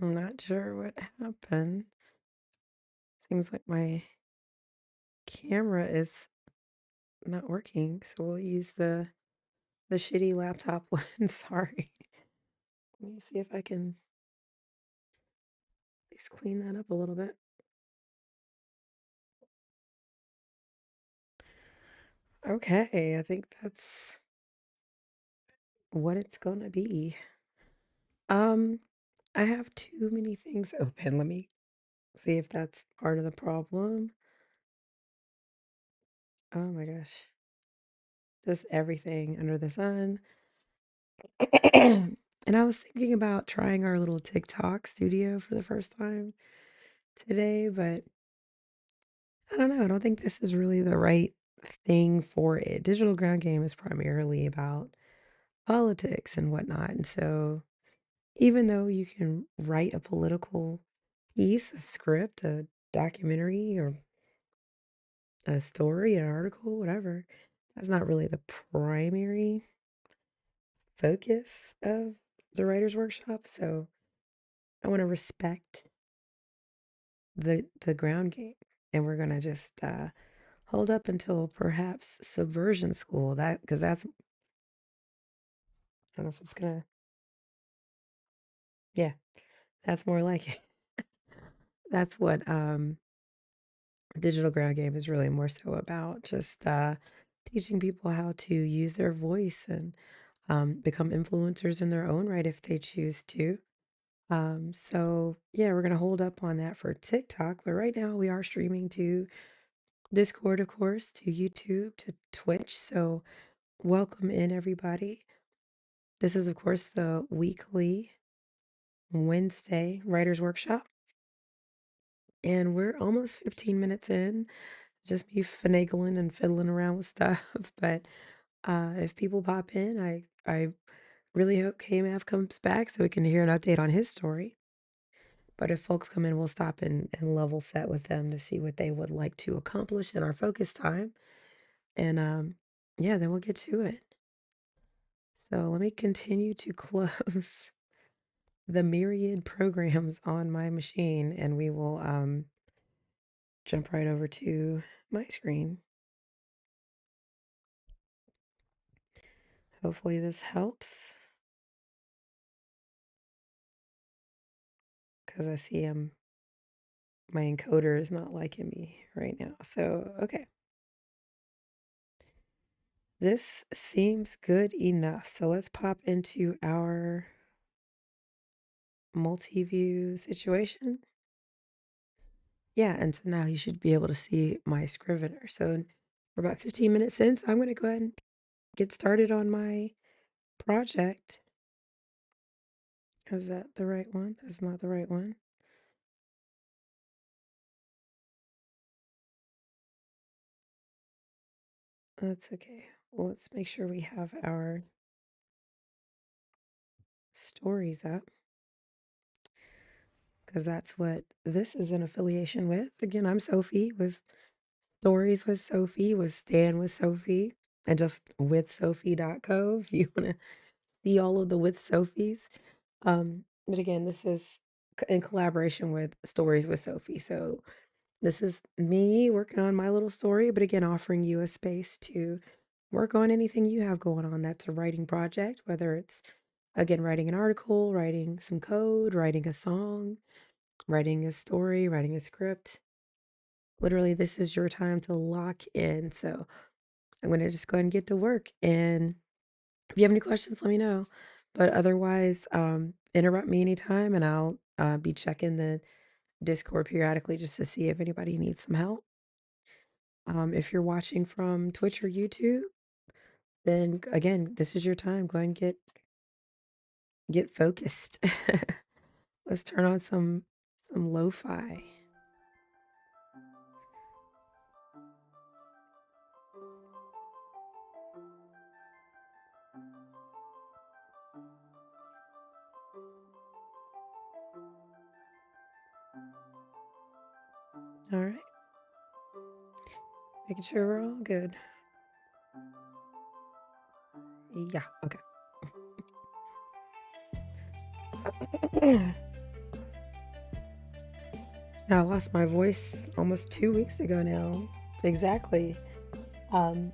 I'm not sure what happened. Seems like my camera is not working, so we'll use the shitty laptop one. Sorry. Let me see if I can at least clean that up a little bit. Okay, I think that's what it's gonna be. Um, I have too many things open. Let me see if that's part of the problem. Oh my gosh. Just everything under the sun. And I was thinking about trying our little TikTok studio for the first time today, but I don't know. I don't think this is really the right thing for it. Digital ground game is primarily about politics and whatnot. And so, even though you can write a political piece, a script, a documentary, or a story, an article, whatever, that's not really the primary focus of the writer's workshop. So, I want to respect the ground game, and we're gonna just hold up until perhaps subversion school. That because that's I don't know if it's gonna. Yeah, that's more like it. That's what digital ground game is really more so about. Just teaching people how to use their voice and become influencers in their own right if they choose to. So yeah, we're gonna hold up on that for TikTok, but right now we are streaming to Discord, of course, to YouTube, to Twitch. So welcome in everybody. This is, of course, the weekly Wednesday writers workshop, and we're almost 15 minutes in. Just me finagling and fiddling around with stuff. But if people pop in, I really hope KMF comes back so we can hear an update on his story. But if folks come in, we'll stop and level set with them to see what they would like to accomplish in our focus time. And yeah, then we'll get to it. So let me continue to close the myriad programs on my machine, and we will jump right over to my screen. Hopefully this helps because I see my encoder is not liking me right now. So, okay. This seems good enough. So let's pop into our multi-view situation. Yeah, and so now you should be able to see my Scrivener. So we're about 15 minutes in, so I'm going to go ahead and get started on my project. Is that the right one? That's not the right one. That's okay. Well, let's make sure we have our stories up because that's what this is in affiliation with. Again, I'm Sophie with Stories with Sophie, with Stan with Sophie, and just with Sophie.co if you want to see all of the with Sophies. But again, this is in collaboration with Stories with Sophie. So this is me working on my little story, but again, offering you a space to work on anything you have going on that's a writing project, whether it's again writing an article, writing some code, writing a song, writing a story, writing a script. Literally, this is your time to lock in. So I'm going to just go ahead and get to work. And if you have any questions, let me know. But otherwise, interrupt me anytime and I'll be checking the Discord periodically just to see if anybody needs some help. If you're watching from Twitch or YouTube, then again, this is your time. Go ahead and get focused. Let's turn on some lo-fi. All right. Making sure we're all good. Yeah, okay. And I lost my voice almost 2 weeks ago now. Exactly. Um,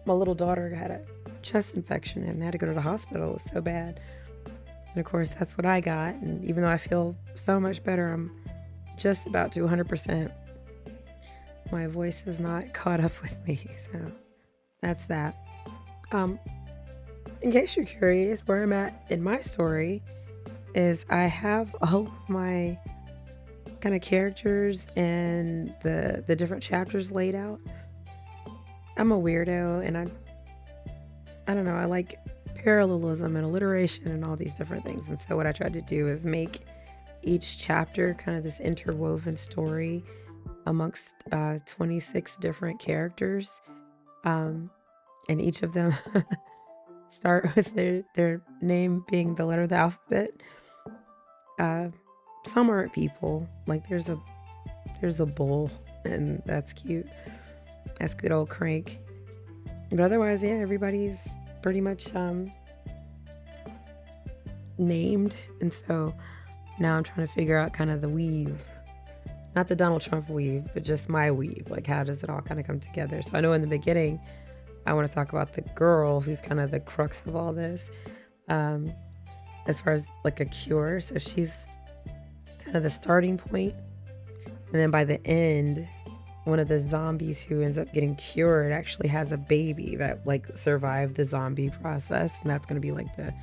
my little daughter had a chest infection and had to go to the hospital. It was so bad. And of course, that's what I got. And even though I feel so much better, I'm just about to 100%. My voice has not caught up with me. So that's that. Um, in case you're curious, where I'm at in my story is I have all of my kind of characters and the different chapters laid out. I'm a weirdo and I don't know, I like parallelism and alliteration and all these different things. And so what I tried to do is make each chapter kind of this interwoven story amongst 26 different characters. Um, and each of them start with their name being the letter of the alphabet. Uh, some aren't people. Like there's a bull, and that's cute. That's good old Crank. But otherwise, yeah, everybody's pretty much named, and so now I'm trying to figure out kind of the weave, not the Donald Trump weave, but just my weave. Like, how does it all kind of come together? So I know in the beginning, I want to talk about the girl who's kind of the crux of all this, um, as far as like a cure. So she's kind of the starting point, and then by the end, one of the zombies who ends up getting cured actually has a baby that like survived the zombie process, and that's going to be like the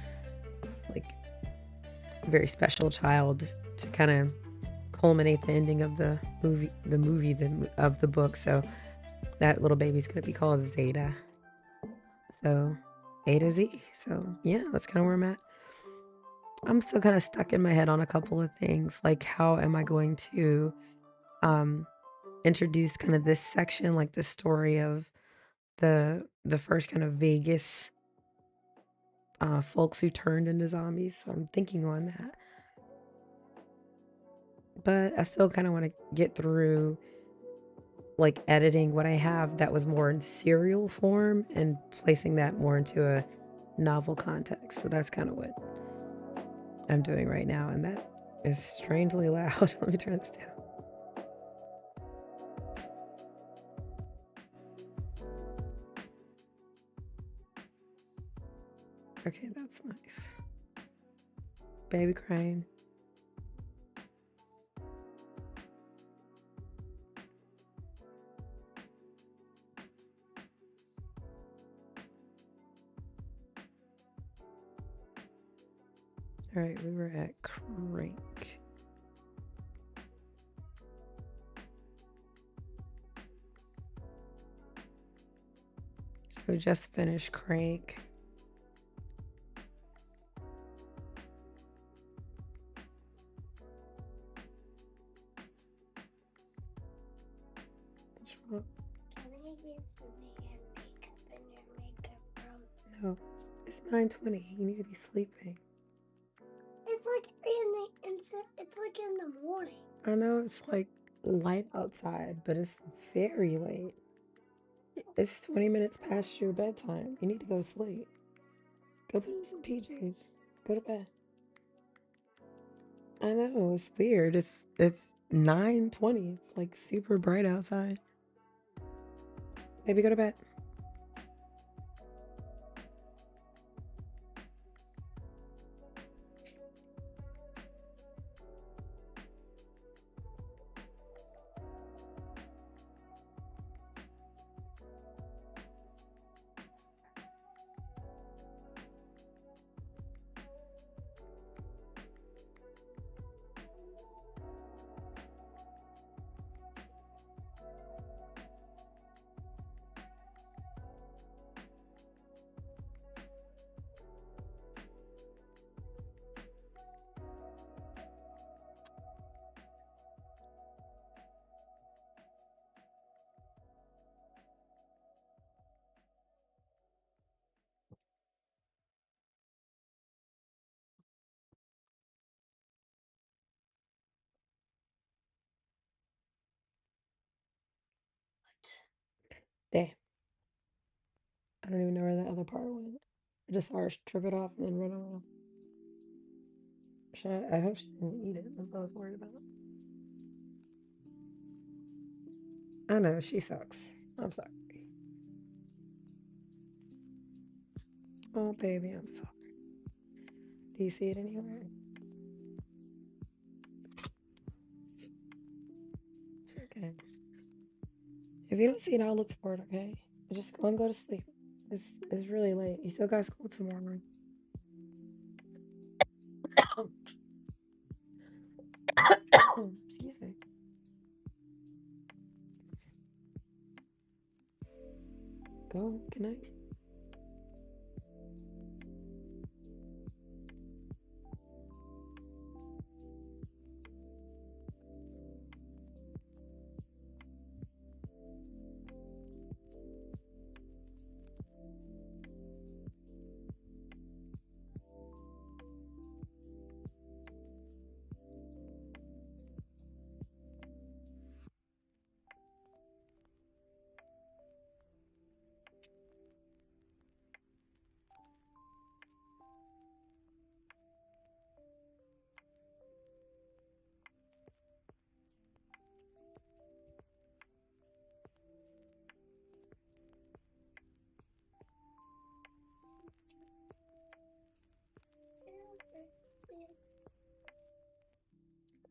like very special child to kind of culminate the ending of of the book. So that little baby's going to be called Zeta. So A to Z. So yeah, that's kind of where I'm at. I'm still kind of stuck in my head on a couple of things, like how am I going to um, introduce kind of this section, like the story of the first kind of Vegas folks who turned into zombies. So I'm thinking on that, but I still kind of want to get through like editing what I have that was more in serial form and placing that more into a novel context. So that's kind of what I'm doing right now, and that is strangely loud. Let me turn this down. Okay, that's nice. Baby crying. All right, we were at Crank. We just finished Crank. What's wrong? Can I get some hair makeup in your makeup room? No, it's 9:20. You need to be sleeping. It's like it's like in the morning. I know it's like light outside, but it's very late. It's 20 minutes past your bedtime. You need to go to sleep. Go put on some PJs. Go to bed. I know it's weird. It's 9:20. It's like super bright outside. Maybe go to bed. There. I don't even know where that other part went. I just saw her strip it off and then run around. I hope she didn't eat it. That's what I was worried about. I know she sucks. I'm sorry. Oh, baby, I'm sorry. Do you see it anywhere? It's okay. If you don't see it, I'll look for it, okay? Just go and go to sleep. It's really late. You still got school tomorrow. Excuse me. Go. Good night.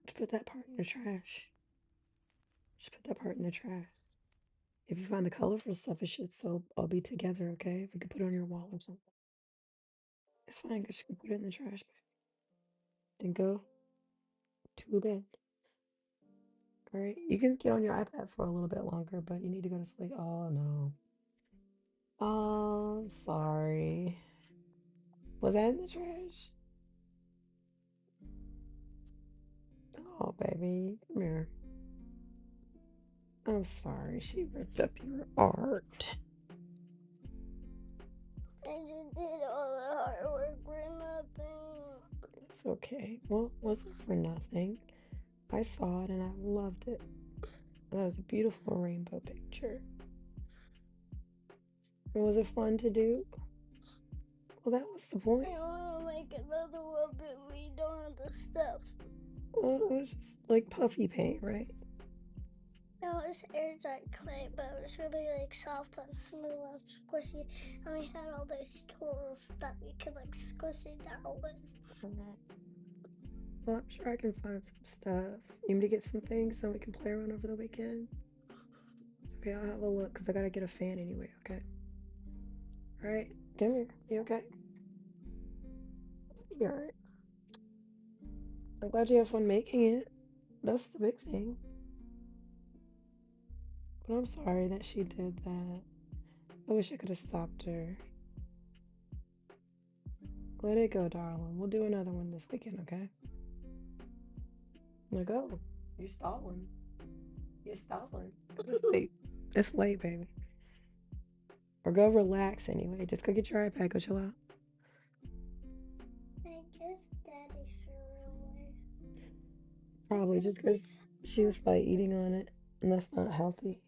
Just put that part in the trash. Just put that part in the trash. If you find the colorful stuff, it should still all be together, okay? If you could put it on your wall or something. It's fine, because you can put it in the trash bag and go to bed. All right? You can get on your iPad for a little bit longer, but you need to go to sleep. Oh, no. Oh, sorry. Was that in the trash? Oh, baby. Come here. I'm sorry. She ripped up your art. I just did all the hard work for nothing. It's okay. Well, it wasn't for nothing. I saw it and I loved it. That was a beautiful rainbow picture. And was it fun to do? Well, that was the point. I want to make another one, but we don't have the stuff. Well, it was just like puffy paint, right? No, it's airtight clay, but it was really like soft and smooth and squishy. And we had all those tools that we could like squish it down with. Well, I'm sure I can find some stuff. You need to get some things so we can play around over the weekend? Okay, I'll have a look because I gotta get a fan anyway, okay? All right, come here. You okay? You alright? I'm glad you have fun making it. That's the big thing. But I'm sorry that she did that. I wish I could have stopped her. Let it go, darling. We'll do another one this weekend, okay? Now go. You're stalling. You're stalling. It's late. It's late, baby. Or go relax anyway. Just go get your iPad. Go chill out. I guess Daddy's away. Probably just because she was probably eating on it, and that's not healthy.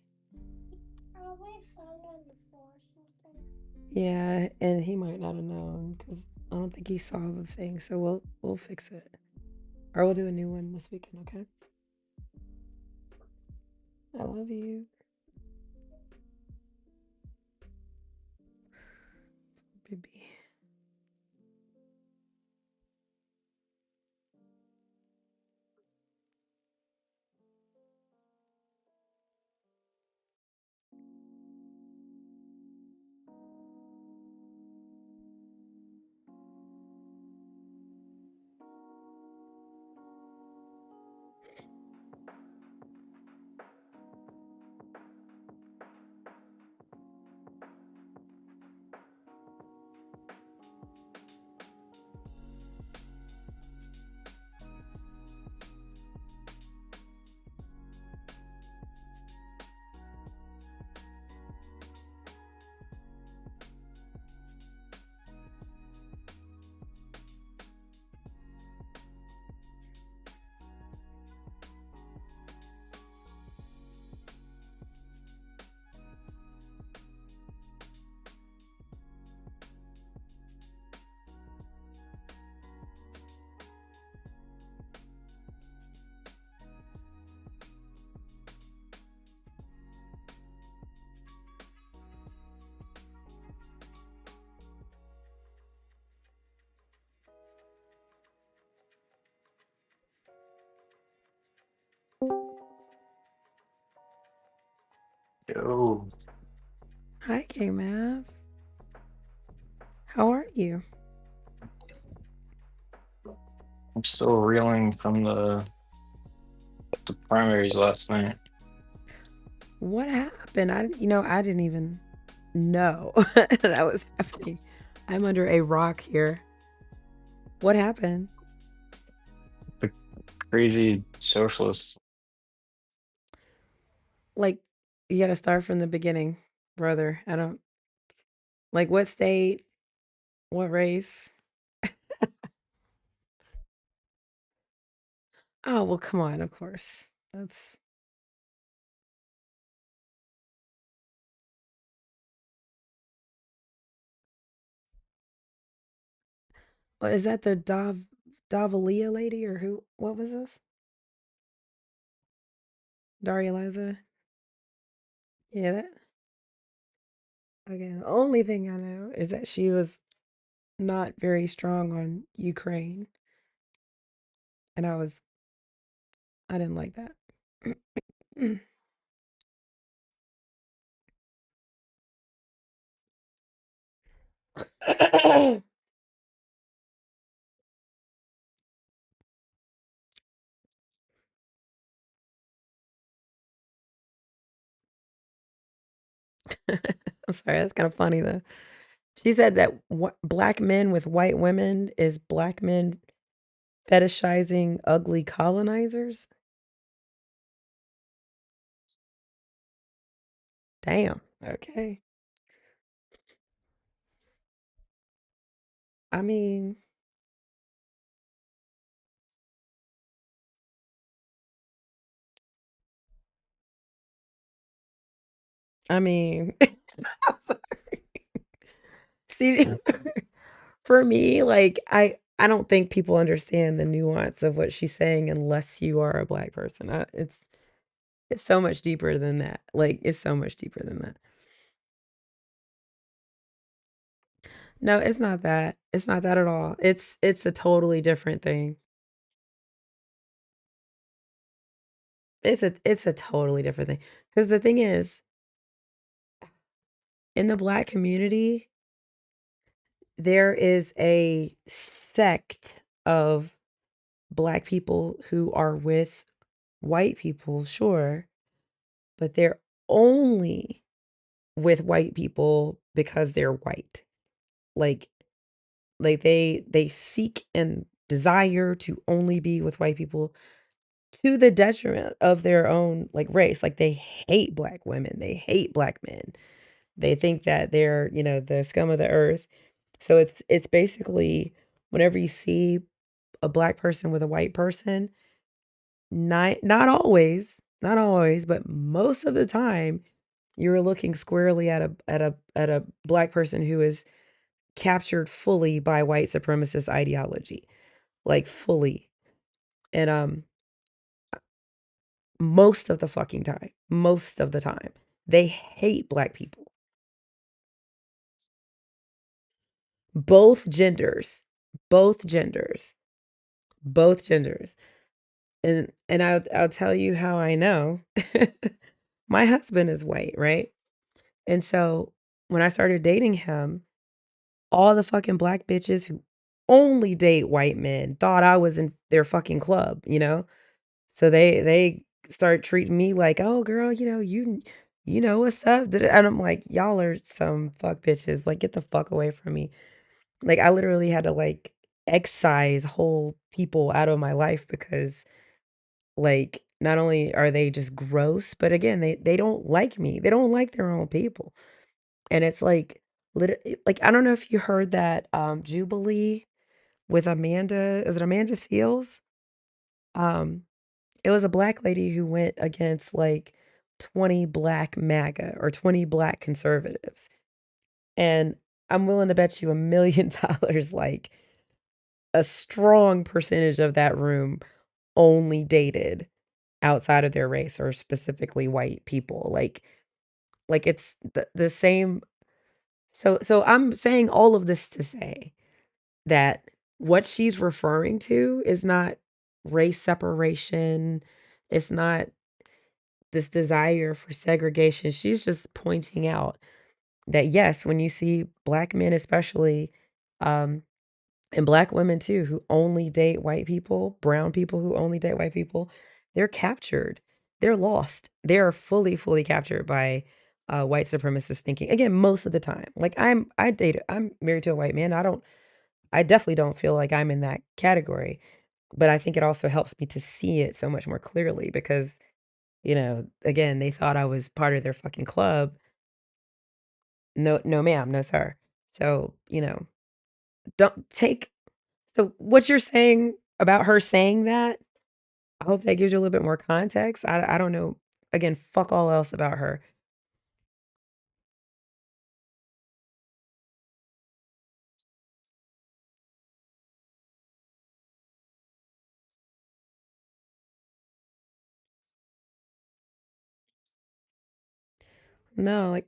Probably found on the floor or something. Yeah, and he might not have known because I don't think he saw the thing. So we'll fix it, or we'll do a new one this weekend. Okay? I love you, baby. Oh, Hi, K Mav. How are you? I'm still reeling from the primaries last night. What happened? I didn't even know that was happening. I'm under a rock here. What happened? The crazy socialists. Like, you got to start from the beginning, brother. I don't like what state, what race. Oh, well, come on, of course. That's, what is that the Davalia lady or who? What was this? Daria Liza? Yeah, that. Okay, the only thing I know is that she was not very strong on Ukraine, and I didn't like that. I'm sorry, that's kind of funny though. She said that black men with white women is black men fetishizing ugly colonizers. Damn. Okay. I mean, I mean, I'm sorry. See, for me, like I don't think people understand the nuance of what she's saying unless you are a black person. It's so much deeper than that. Like it's so much deeper than that. No, it's not that. It's not that at all. It's a totally different thing. It's a totally different thing. Because the thing is, in the black community, there is a sect of black people who are with white people, sure, but they're only with white people because they're white. Like they seek and desire to only be with white people to the detriment of their own like race. Like they hate black women, they hate black men. They think that they're, the scum of the earth. So it's basically whenever you see a black person with a white person, not always, but most of the time, you're looking squarely at a black person who is captured fully by white supremacist ideology, like fully. And most of the time, they hate black people, both genders, both genders, both genders. And I'll tell you how I know. My husband is white, right? And so when I started dating him, all the fucking black bitches who only date white men thought I was in their fucking club, you know? So they start treating me like, "Oh, girl, you know what's up?" And I'm like, "Y'all are some fuck bitches. Like, get the fuck away from me." Like, I literally had to like excise whole people out of my life because like not only are they just gross, but again, they don't like me. They don't like their own people. And it's like I don't know if you heard that Jubilee with Amanda, is it Amanda Seals? Um it was a black lady who went against like 20 black MAGA or 20 black conservatives. And I'm willing to bet you $1 million like a strong percentage of that room only dated outside of their race or specifically white people. Like it's the same. So I'm saying all of this to say that what she's referring to is not race separation. It's not this desire for segregation. She's just pointing out that yes, when you see black men especially, um, and black women too, who only date white people, brown people who only date white people, they're captured. They're lost. They are fully, fully captured by white supremacist thinking. Again, most of the time. Like I'm married to a white man. I definitely don't feel like I'm in that category. But I think it also helps me to see it so much more clearly because, again, they thought I was part of their fucking club. No, no, ma'am, no, sir. So, don't take so what you're saying about her saying that, I hope that gives you a little bit more context. I don't know. Again, fuck all else about her. No, like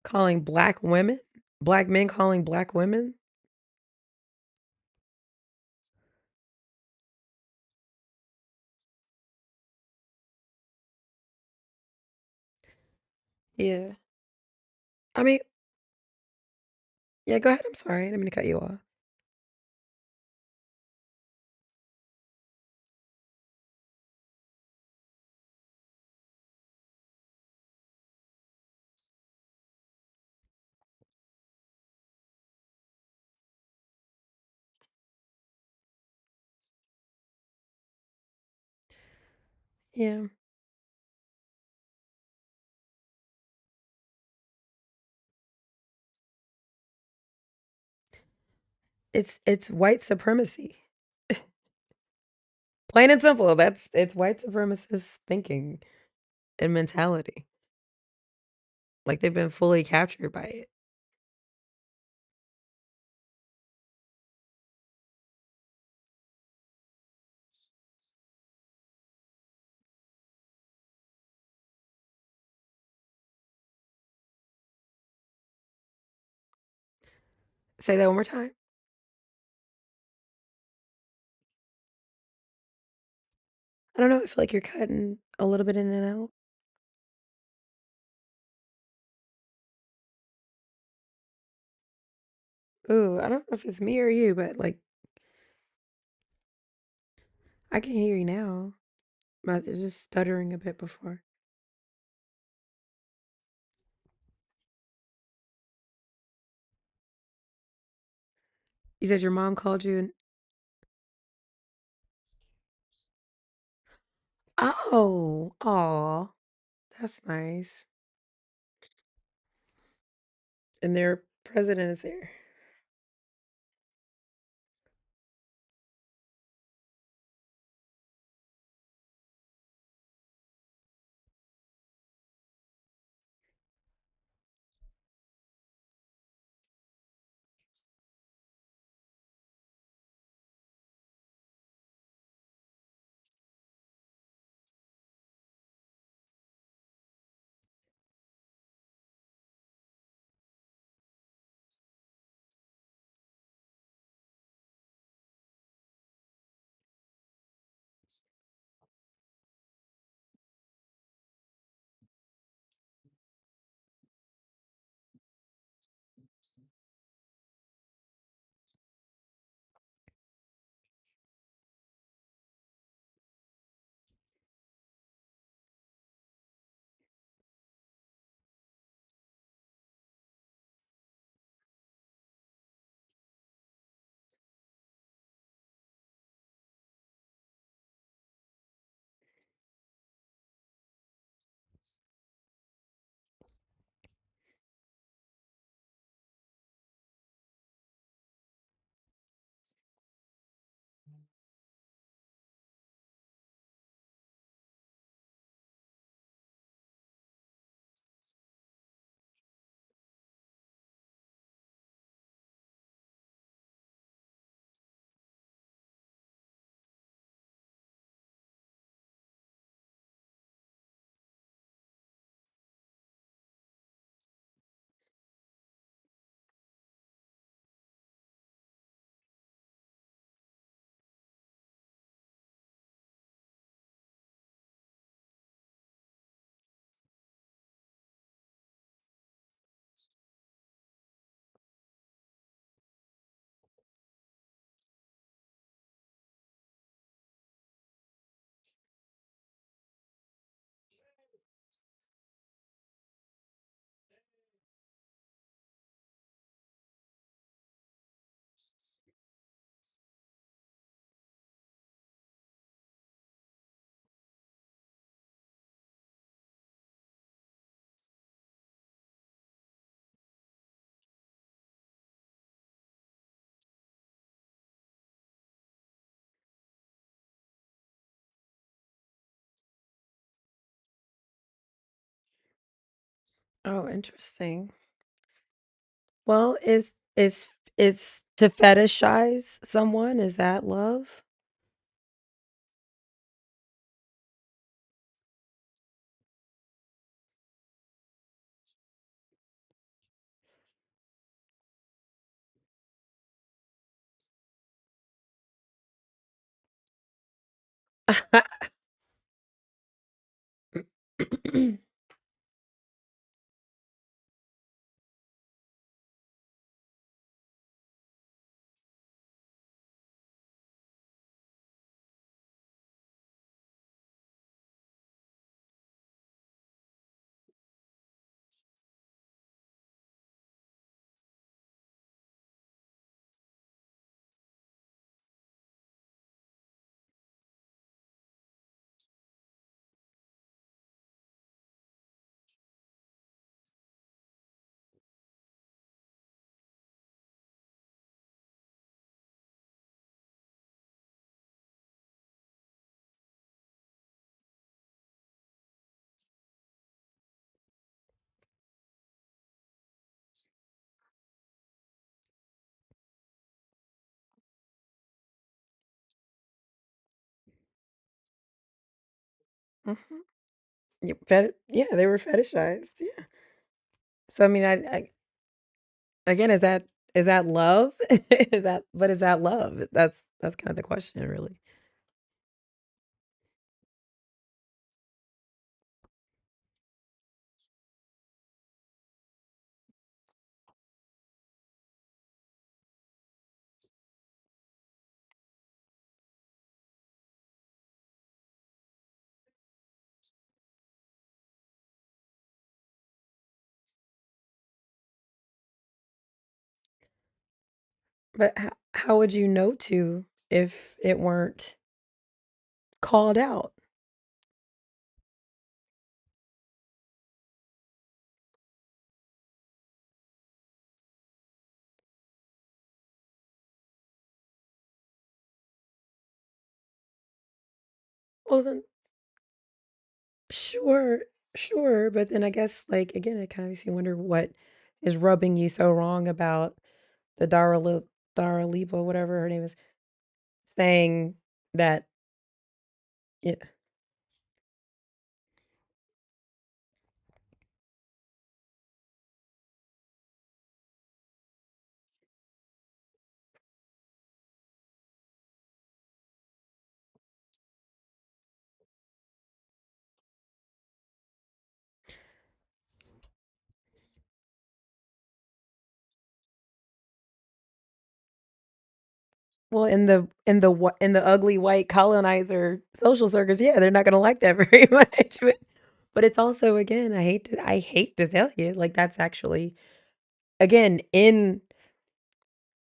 calling black women, black men calling black women. Yeah. I mean, yeah, go ahead. I'm sorry. I didn't mean to cut you off. Yeah. It's white supremacy. Plain and simple. It's white supremacist thinking and mentality. Like they've been fully captured by it. Say that one more time. I don't know. I feel like you're cutting a little bit in and out. Ooh, I don't know if it's me or you, but like I can hear you now. But it's just stuttering a bit before. You said your mom called you and oh, that's nice. And their president is there. Oh, interesting. Well, is to fetishize someone, is that love? Mhm. Yeah, they were fetishized, yeah. So, I mean, I again, is that love? Is that love? That's kind of the question, really. But how would you know to if it weren't called out? Well, then sure, sure, but then I guess, like, again, it kind of makes you wonder what is rubbing you so wrong about the Dara Lipa, whatever her name is, saying that yeah. Well, in the ugly white colonizer social circus, yeah, they're not gonna like that very much. But it's also again, I hate to tell you, like that's actually again in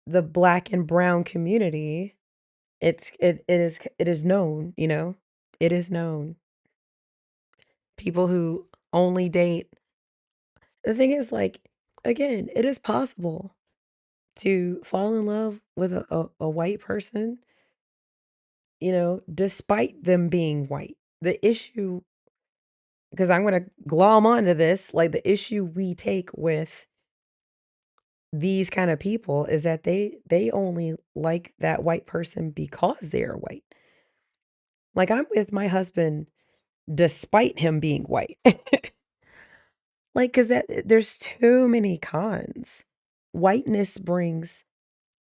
the black and brown community, it is known, you know, it is known. People who only date. The thing is, like, again, it is possible to fall in love with a white person, you know, despite them being white. The issue, because I'm going to glom onto this, like the issue we take with these kind of people is that they only like that white person because they are white. Like I'm with my husband despite him being white. Like, cause that there's too many cons. Whiteness brings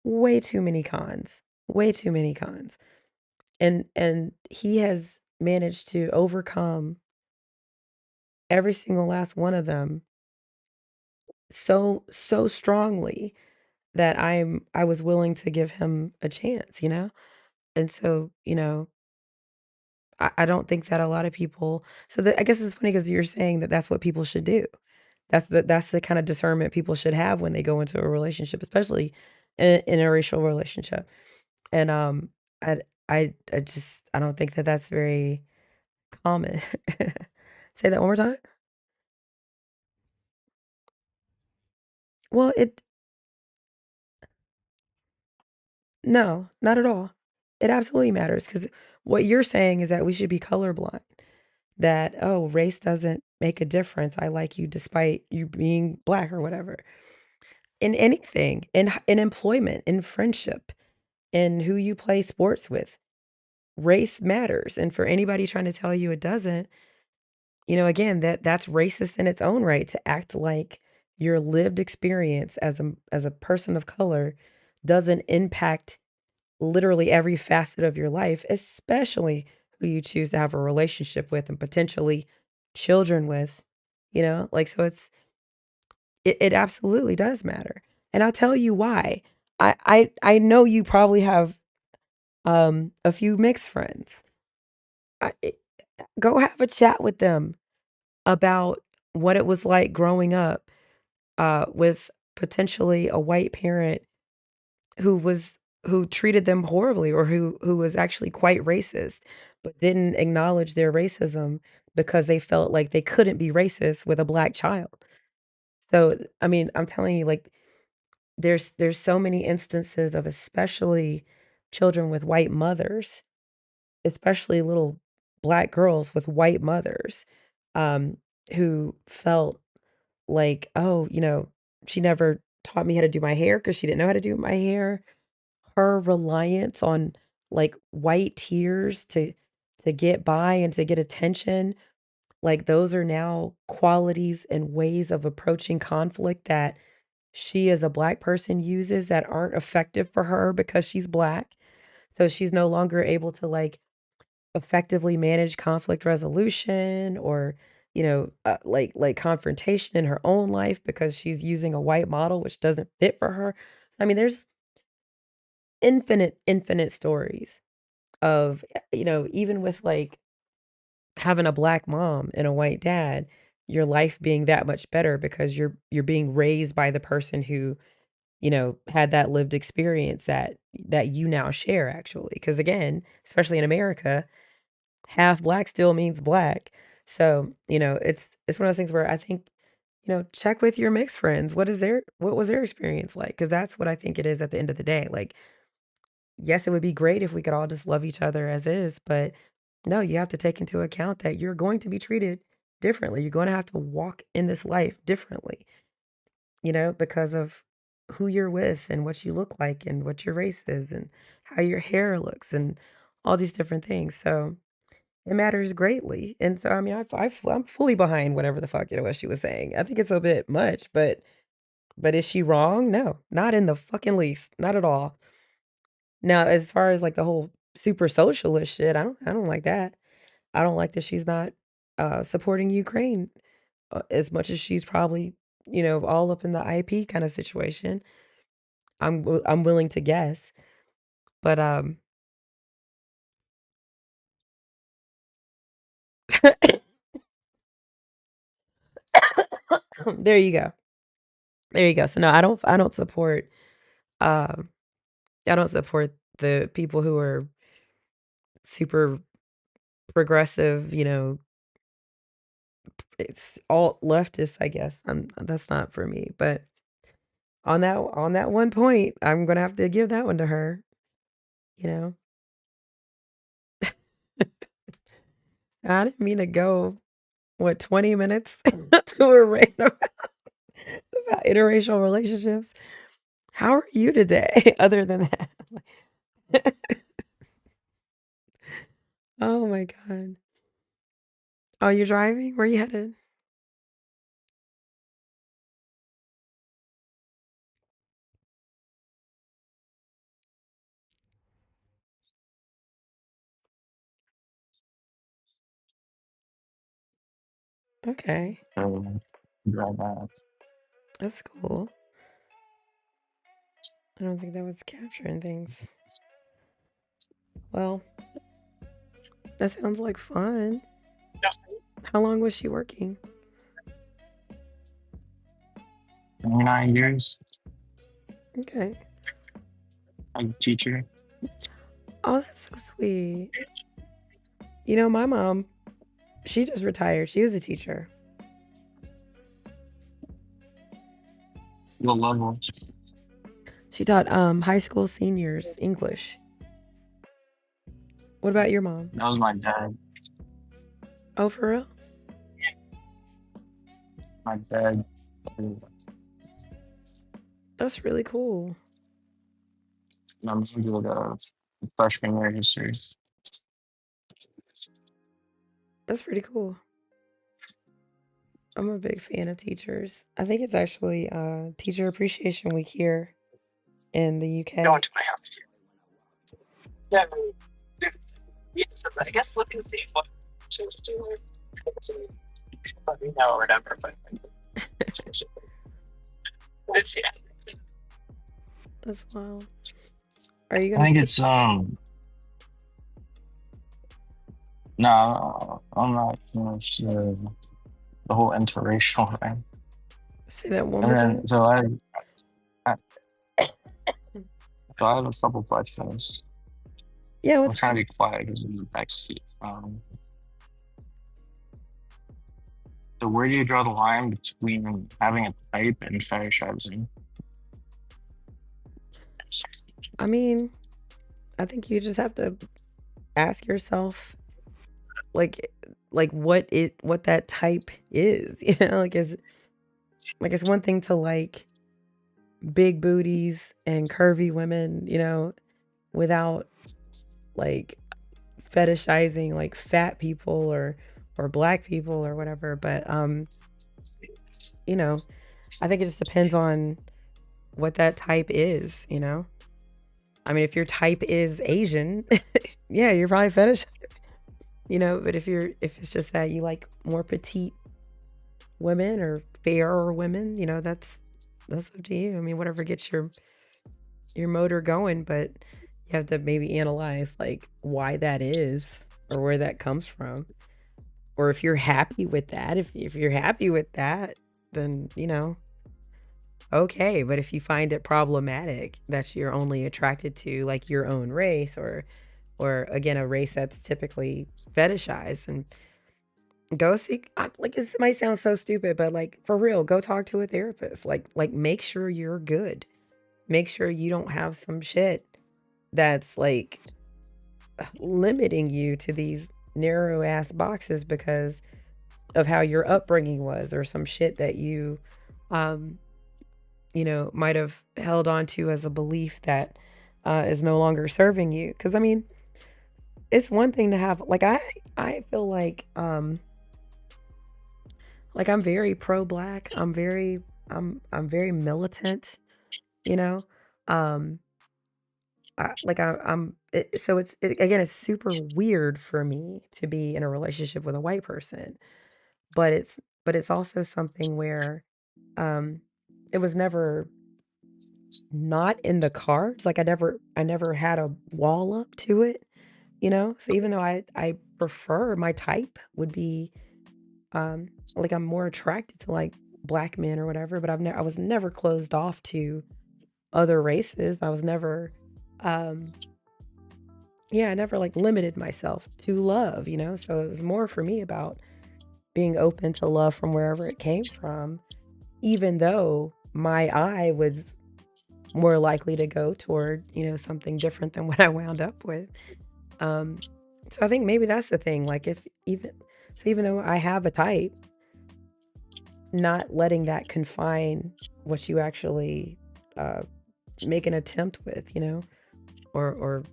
way too many cons. Way too many cons. And he has managed to overcome every single last one of them so strongly that I was willing to give him a chance, you know? And so, you know, I don't think that a lot of people so that I guess it's funny because 'cause you're saying that that's what people should do. That's the kind of discernment people should have when they go into a relationship, especially in a racial relationship. And I I just I don't think that that's very common. Say that one more time. Well, it no, not at all. It absolutely matters because what you're saying is that we should be colorblind. that, oh, race doesn't make a difference. I like you despite you being black or whatever. In anything, in employment, in friendship, in who you play sports with, race matters. And for anybody trying to tell you it doesn't, again, that's racist in its own right to act like your lived experience as a person of color doesn't impact literally every facet of your life, especially who you choose to have a relationship with and potentially children with, like, so it absolutely does matter. And I'll tell you why. I know you probably have a few mixed friends. Go have a chat with them about what it was like growing up with potentially a white parent who treated them horribly or who was actually quite racist, but didn't acknowledge their racism because they felt like they couldn't be racist with a black child. So, I mean, I'm telling you, like, there's so many instances of especially children with white mothers, especially little black girls with white mothers, um, who felt like, "Oh, she never taught me how to do my hair because she didn't know how to do my hair." Her reliance on, like, white tears to get by and to get attention, like, those are now qualities and ways of approaching conflict that she as a black person uses that aren't effective for her because she's black. So she's no longer able to, like, effectively manage conflict resolution or, like confrontation in her own life because she's using a white model which doesn't fit for her. I mean, there's infinite stories of, even with, like, having a black mom and a white dad, your life being that much better because you're being raised by the person who, had that lived experience that you now share actually. Because again, especially in America, half black still means black. So, it's one of those things where I think, check with your mixed friends. What was their experience like? Because that's what I think it is at the end of the day. Like, yes, it would be great if we could all just love each other as is, but no, you have to take into account that you're going to be treated differently. You're going to have to walk in this life differently, because of who you're with and what you look like and what your race is and how your hair looks and all these different things. So it matters greatly. And so, I mean, I'm fully behind whatever the fuck, what she was saying. I think it's a bit much, but is she wrong? No, not in the fucking least. Not at all. Now, as far as like the whole super socialist shit, I don't like that. I don't like that she's not supporting Ukraine as much as she's probably, all up in the IP kind of situation. I'm willing to guess. But there you go. There you go. So no, I don't support um I don't support the people who are super progressive, it's alt leftists, I guess. That's not for me. But on that one point, I'm gonna have to give that one to her, you know. I didn't mean to go, what, 20 minutes to a rant about interracial relationships. How are you today? Other than that. Oh my God. Oh, you're driving? Where you headed? Okay. Drive out. That's cool. I don't think that was capturing things. Well, that sounds like fun. How long was she working? 9 years. Okay. I'm a teacher. Oh, that's so sweet. My mom, she just retired. She was a teacher. What level? She taught high school seniors English. What about your mom? That was my dad. Oh, for real? My dad. That's really cool. My mom did freshman year history. That's pretty cool. I'm a big fan of teachers. I think it's actually Teacher Appreciation Week here in the Going UK. to my house. Yeah, yeah, so I guess look and see what changes do. Let me know or whatever. But it's, yeah. That's wild. Are you I gonna think take? it's no, I'm not finished the whole interracial thing. Say that one more And time. then I so I have a couple questions. Yeah, I'm what's trying up? to be quiet because in the back seat. So where do you draw the line between having a type and fetishizing? I mean, I think you just have to ask yourself, like, what that type is. You know, like it's one thing to like big booties and curvy women, you know, without like fetishizing like fat people or black people or whatever. But you know, I think it just depends on what that type is, you know? I mean, if your type is Asian, yeah, you're probably fetish, you know, but if it's just that you like more petite women or fairer women, you know, that's up to you. I mean, whatever gets your motor going, but you have to maybe analyze like why that is or where that comes from. Or if you're happy with that, if you're happy with that, then, you know, okay. But if you find it problematic that you're only attracted to like your own race or again a race that's typically fetishized and go seek like it might sound so stupid, but like for real, go talk to a therapist. Like make sure you're good. Make sure you don't have some shit that's like limiting you to these narrow ass boxes because of how your upbringing was or some shit that um you know might have held on to as a belief that is no longer serving you. Because I mean, it's one thing to have I feel like I'm very pro black. I'm very militant, you know. um so again, it's super weird for me to be in a relationship with a white person, but it's also something where um it was never not in the cards. Like I never had a wall up to it, you know? So even though I prefer my type would be like I'm more attracted to like black men or whatever, but I was never closed off to other races. I was never yeah, I never like limited myself to love, you know? So it was more for me about being open to love from wherever it came from, even though my eye was more likely to go toward, you know, something different than what I wound up with. Um, so I think maybe that's the thing. Like if even so, even though I have a type, not letting that confine what you actually uh, make an attempt with, you know, or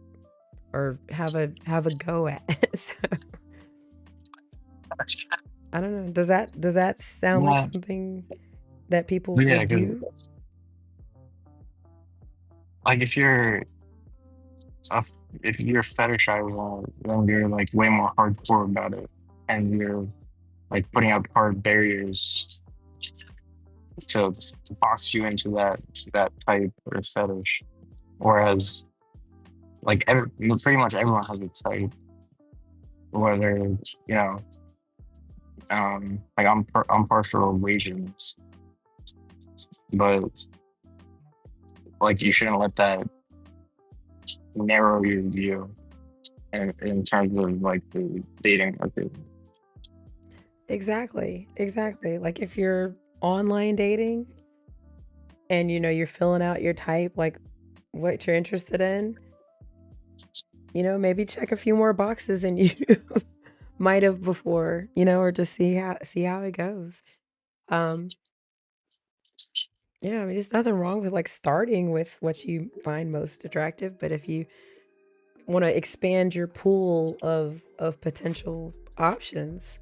or have a go at. So I don't know. Does that sound like Yeah, something that people but yeah, would because do? like if if you're fetishizing, then you're like way more hardcore about it, and you're like putting up hard barriers to box you into that type or fetish. Whereas like pretty much everyone has a type, whether like I'm partial to Asians, but like you shouldn't let that narrow your view in terms of like the dating market. Exactly. Exactly. Like if you're online dating and you know you're filling out your type, like what you're interested in, you know, maybe check a few more boxes and you might have before, or just see how it goes. Um, yeah, I mean, there's nothing wrong with like starting with what you find most attractive, but if you want to expand your pool of potential options,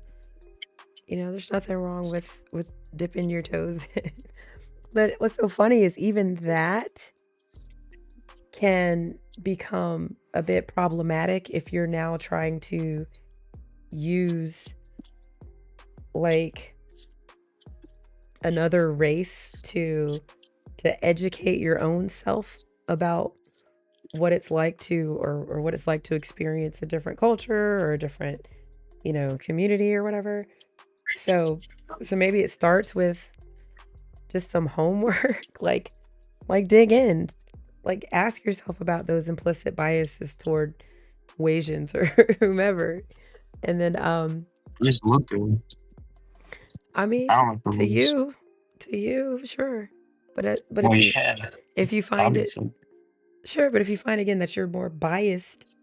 there's nothing wrong with dipping your toes in. But what's so funny is even that can become a bit problematic if you're now trying to use like another race to educate your own self about what it's like to or what it's like to experience a different culture or a different community or whatever. So maybe it starts with just some homework, like dig in, like ask yourself about those implicit biases toward Asians or whomever, and then Just look good. I mean, I don't like the to rules. you, sure, but Well, yeah, if you find it, obviously. sure, but if you find again that you're more biased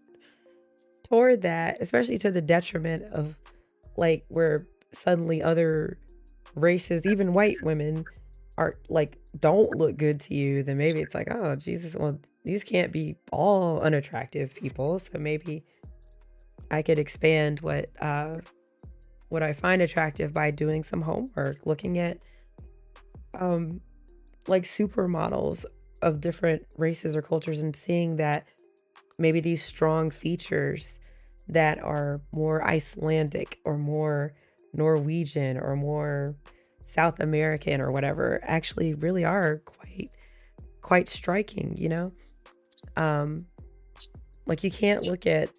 toward that, especially to the detriment of like where suddenly other races, even white women, are like don't look good to you, then maybe it's like, oh Jesus, well these can't be all unattractive people, so maybe I could expand what I find attractive by doing some homework, looking at like supermodels of different races or cultures and seeing that maybe these strong features that are more Icelandic or more Norwegian or more South American or whatever actually really are quite striking, like you can't look at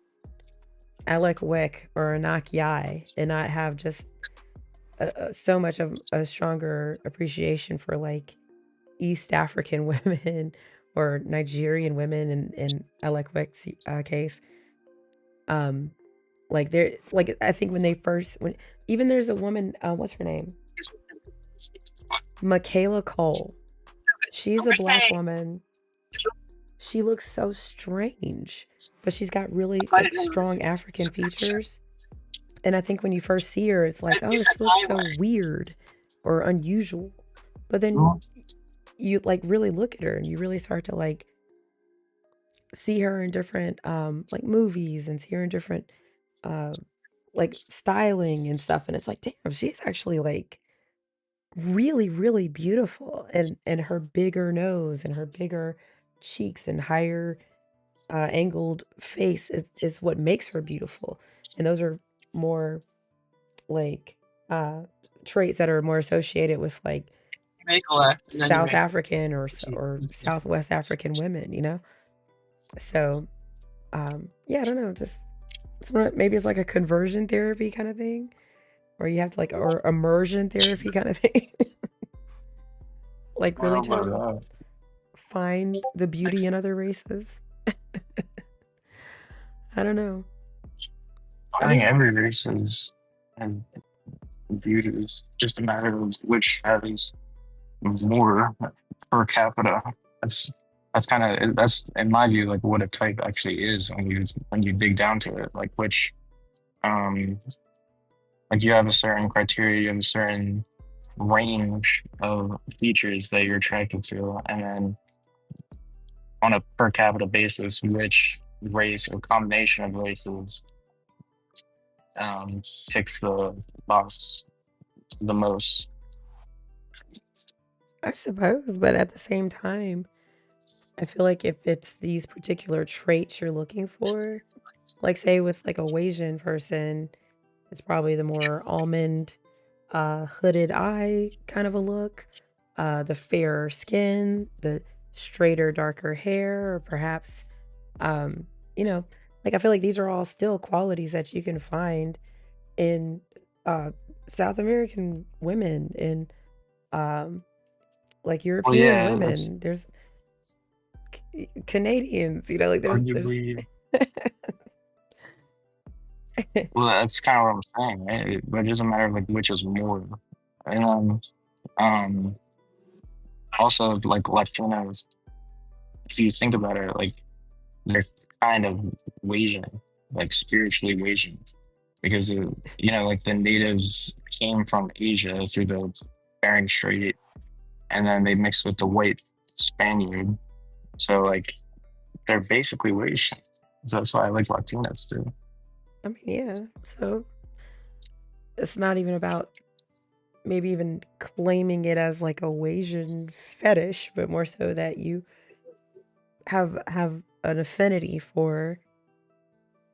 Alec Wick or Anak Yai and not have just so much of a stronger appreciation for like East African women or Nigerian women in Alec Wick's case. Like they're like I think when even there's a woman, what's her name? Michaela Cole. She's a We're black saying woman. She looks so strange, but she's got really I like didn't strong African features. And I think when you first see her, it's like, you oh, said she looks so highway. weird or unusual. But then Well, you like really look at her and you really start to like see her in different like movies and see her in different like styling and stuff, and it's like, damn, she's actually like really really beautiful, and her bigger nose and her bigger cheeks and higher angled face is what makes her beautiful, and those are more like uh traits that are more associated with like You make a left and then you South make African or Southwest African women. So yeah, I don't know, just maybe it's like a conversion therapy kind of thing, or you have to like, or immersion therapy kind of thing. Like really well, try about to that. find the beauty in other races. I don't know. I I think mean, every race has beauty. It's just a matter of which has more per capita. That's that's in my view like what a type actually is when you dig down to it. Like which um like you have a certain criteria, you have a certain range of features that you're attracted to, and then on a per capita basis, which race or combination of races ticks the box the most. I suppose, but at the same time, I feel like if it's these particular traits you're looking for, like say with like a Wasian person, it's probably the more almond, hooded eye kind of a look, the fairer skin, the straighter, darker hair, or perhaps, um, you know, like I feel like these are all still qualities that you can find in uh, South American women, in um, like Well, European yeah, that's women. There's Canadians, like there's arguably well, that's kind of what I'm saying, right? But it doesn't matter like which is more. And um, also like Latinos, if you think about it, like they're kind of Asian, like spiritually Asian. because like the natives came from Asia through the Bering Strait, and then they mixed with the white Spaniard. So like they're basically Asian. So that's why I like Latinas too. I mean, yeah. So it's not even about maybe even claiming it as like a Asian fetish, but more so that you have an affinity for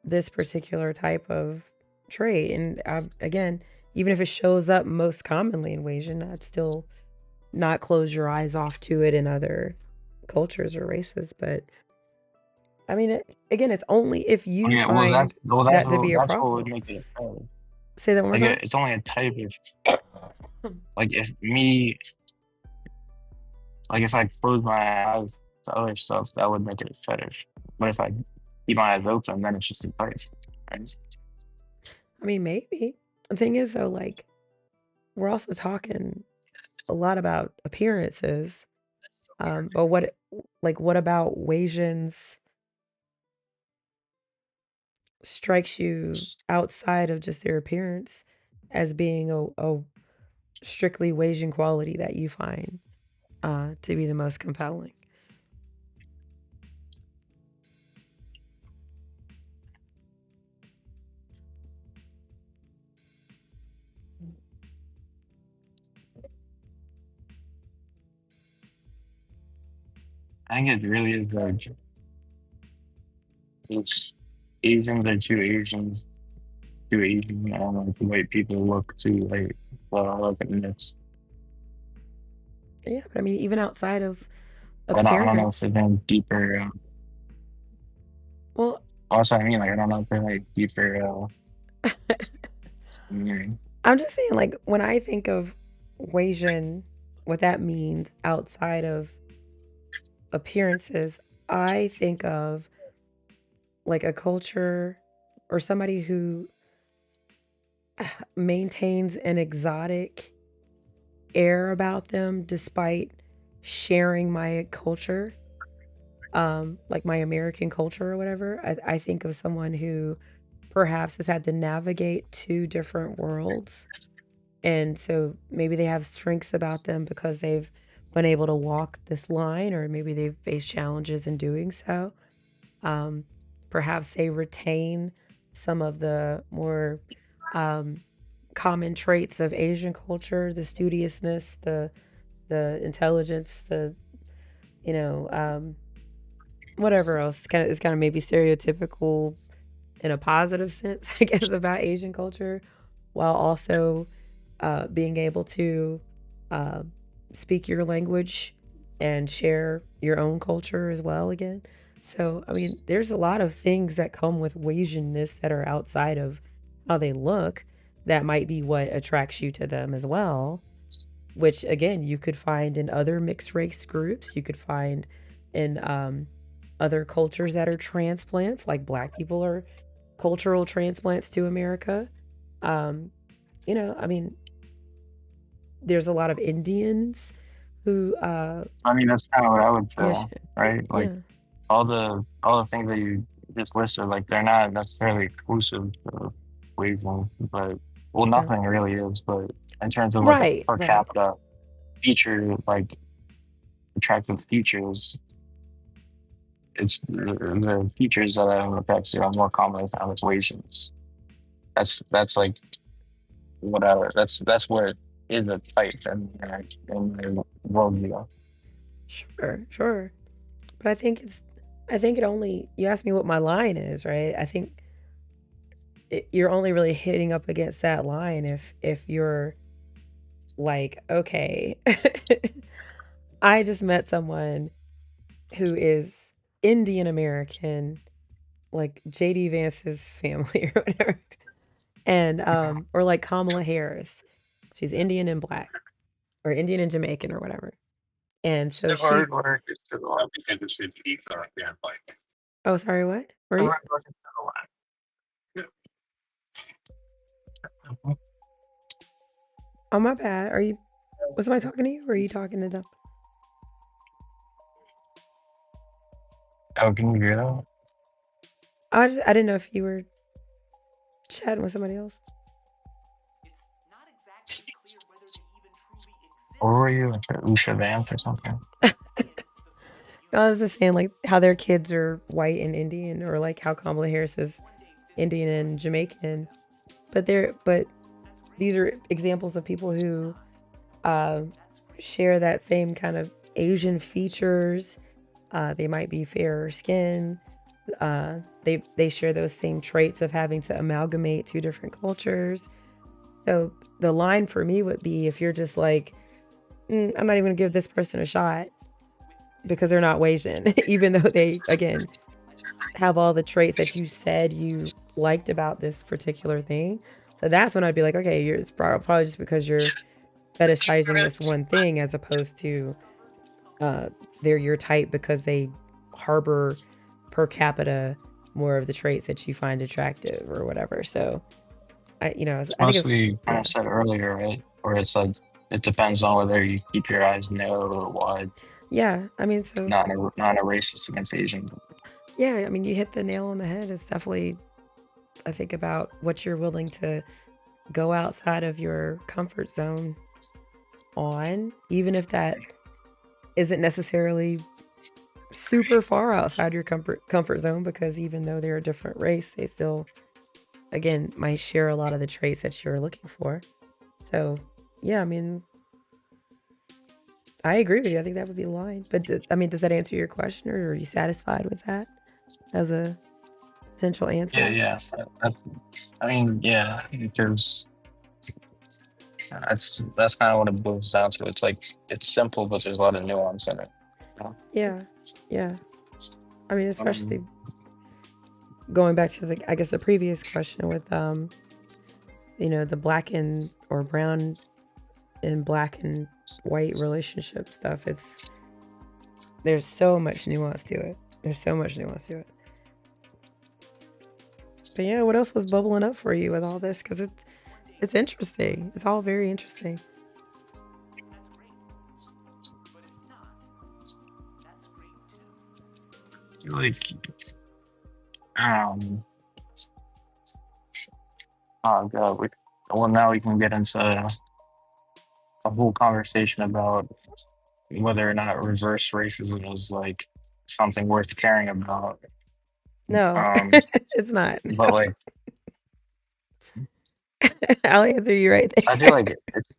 this particular type of trait. And again, even if it shows up most commonly in Asian, I'd still not close your eyes off to it in other cultures or races. But I mean, again, it's only if you Yeah, well find that to be a that's what would problem. make it a fetish. Say that one more Like time. it's only a type of like if I close my eyes to other stuff, that would make it a fetish. But if I keep my eyes open, then it's just a type, right? I mean, maybe. The thing is, though, like, we're also talking a lot about appearances. But what about Wasians strikes you outside of just their appearance as being a strictly Wasian quality that you find to be the most compelling? I think it really is like it's Asians are too Asians, too Asian. I don't know if the white people look too like look at this. Yeah, but I mean, even outside of I don't know if appearance, they're going deeper. well, Also, I mean, like I don't know if they're like deeper. Meaning. I'm just saying, like, when I think of Wasian, what that means outside of appearances, I think of like a culture or somebody who maintains an exotic air about them despite sharing my culture, like my American culture or whatever. I think of someone who perhaps has had to navigate two different worlds. And so maybe they have strengths about them because they've been able to walk this line, or maybe they've faced challenges in doing so. Um, Perhaps they retain some of the more um, common traits of Asian culture, the studiousness, the intelligence, the you know whatever else kind of is kind of maybe stereotypical in a positive sense, I guess, about Asian culture, while also being able to uh, speak your language and share your own culture as well again. So, I mean, there's a lot of things that come with Asianness that are outside of how they look that might be what attracts you to them as well, which again, you could find in other mixed race groups. You could find in other cultures that are transplants, like Black people are cultural transplants to America. Um, I mean, there's a lot of Indians who, I mean, that's kind of what I would yeah, feel, right? Like yeah, all the things that you just listed, like they're not necessarily exclusive to Cleveland, but well, yeah. nothing really is. But in terms of like a Right, per right. capita feature, like attractive features, it's the features that are affects are more common with equations. That's like whatever. That's where it is a type in my worldview. Sure, sure. But I think it only, you asked me what my line is, right? I think you're only really hitting up against that line if you're like, okay, I just met someone who is Indian American, like JD Vance's family or whatever. And or like Kamala Harris. She's Indian and black or Indian and Jamaican or whatever. And It's so the she hard work is to the left because it's 50 for yeah, like Oh, sorry, what? Were the you? hard work is to the left. Yeah. Oh, my bad. Are you Was somebody talking to you or are you talking to them? Oh, can you hear that? I didn't know if you were chatting with somebody else. Or were you like Usha Vamp or something? I was just saying, like, how their kids are white and Indian, or like how Kamala Harris is Indian and Jamaican. But these are examples of people who share that same kind of Asian features. They might be fairer skin. They share those same traits of having to amalgamate two different cultures. So the line for me would be, if you're just like, I'm not even gonna give this person a shot because they're not Asian, even though they, again, have all the traits that you said you liked about this particular thing. So that's when I'd be like, okay, it's probably just because you're fetishizing this one thing, as opposed to they're your type because they harbor per capita more of the traits that you find attractive or whatever. So I think it's Mostly kind of said earlier, right? Where it's like it depends on whether you keep your eyes narrow or wide. Yeah, I mean, so not a racist against Asians. Yeah, I mean, you hit the nail on the head. It's definitely, I think, about what you're willing to go outside of your comfort zone on, even if that isn't necessarily super far outside your comfort zone, because even though they're a different race, they still, again, might share a lot of the traits that you're looking for. So, yeah, I mean, I agree with you. I think that would be the line. But, does that answer your question, or are you satisfied with that as a potential answer? Yeah. I mean, yeah, because that's kind of what it boils down to. It's like, it's simple, but there's a lot of nuance in it. Yeah. I mean, especially going back to the previous question with the black and or brown and black and white relationship stuff. There's so much nuance to it. But yeah, what else was bubbling up for you with all this? Because it's interesting. It's all very interesting. Like, oh god, now we can get into a whole conversation about whether or not reverse racism is like something worth caring about. No, it's not. But like, I'll answer you right there. I feel like it's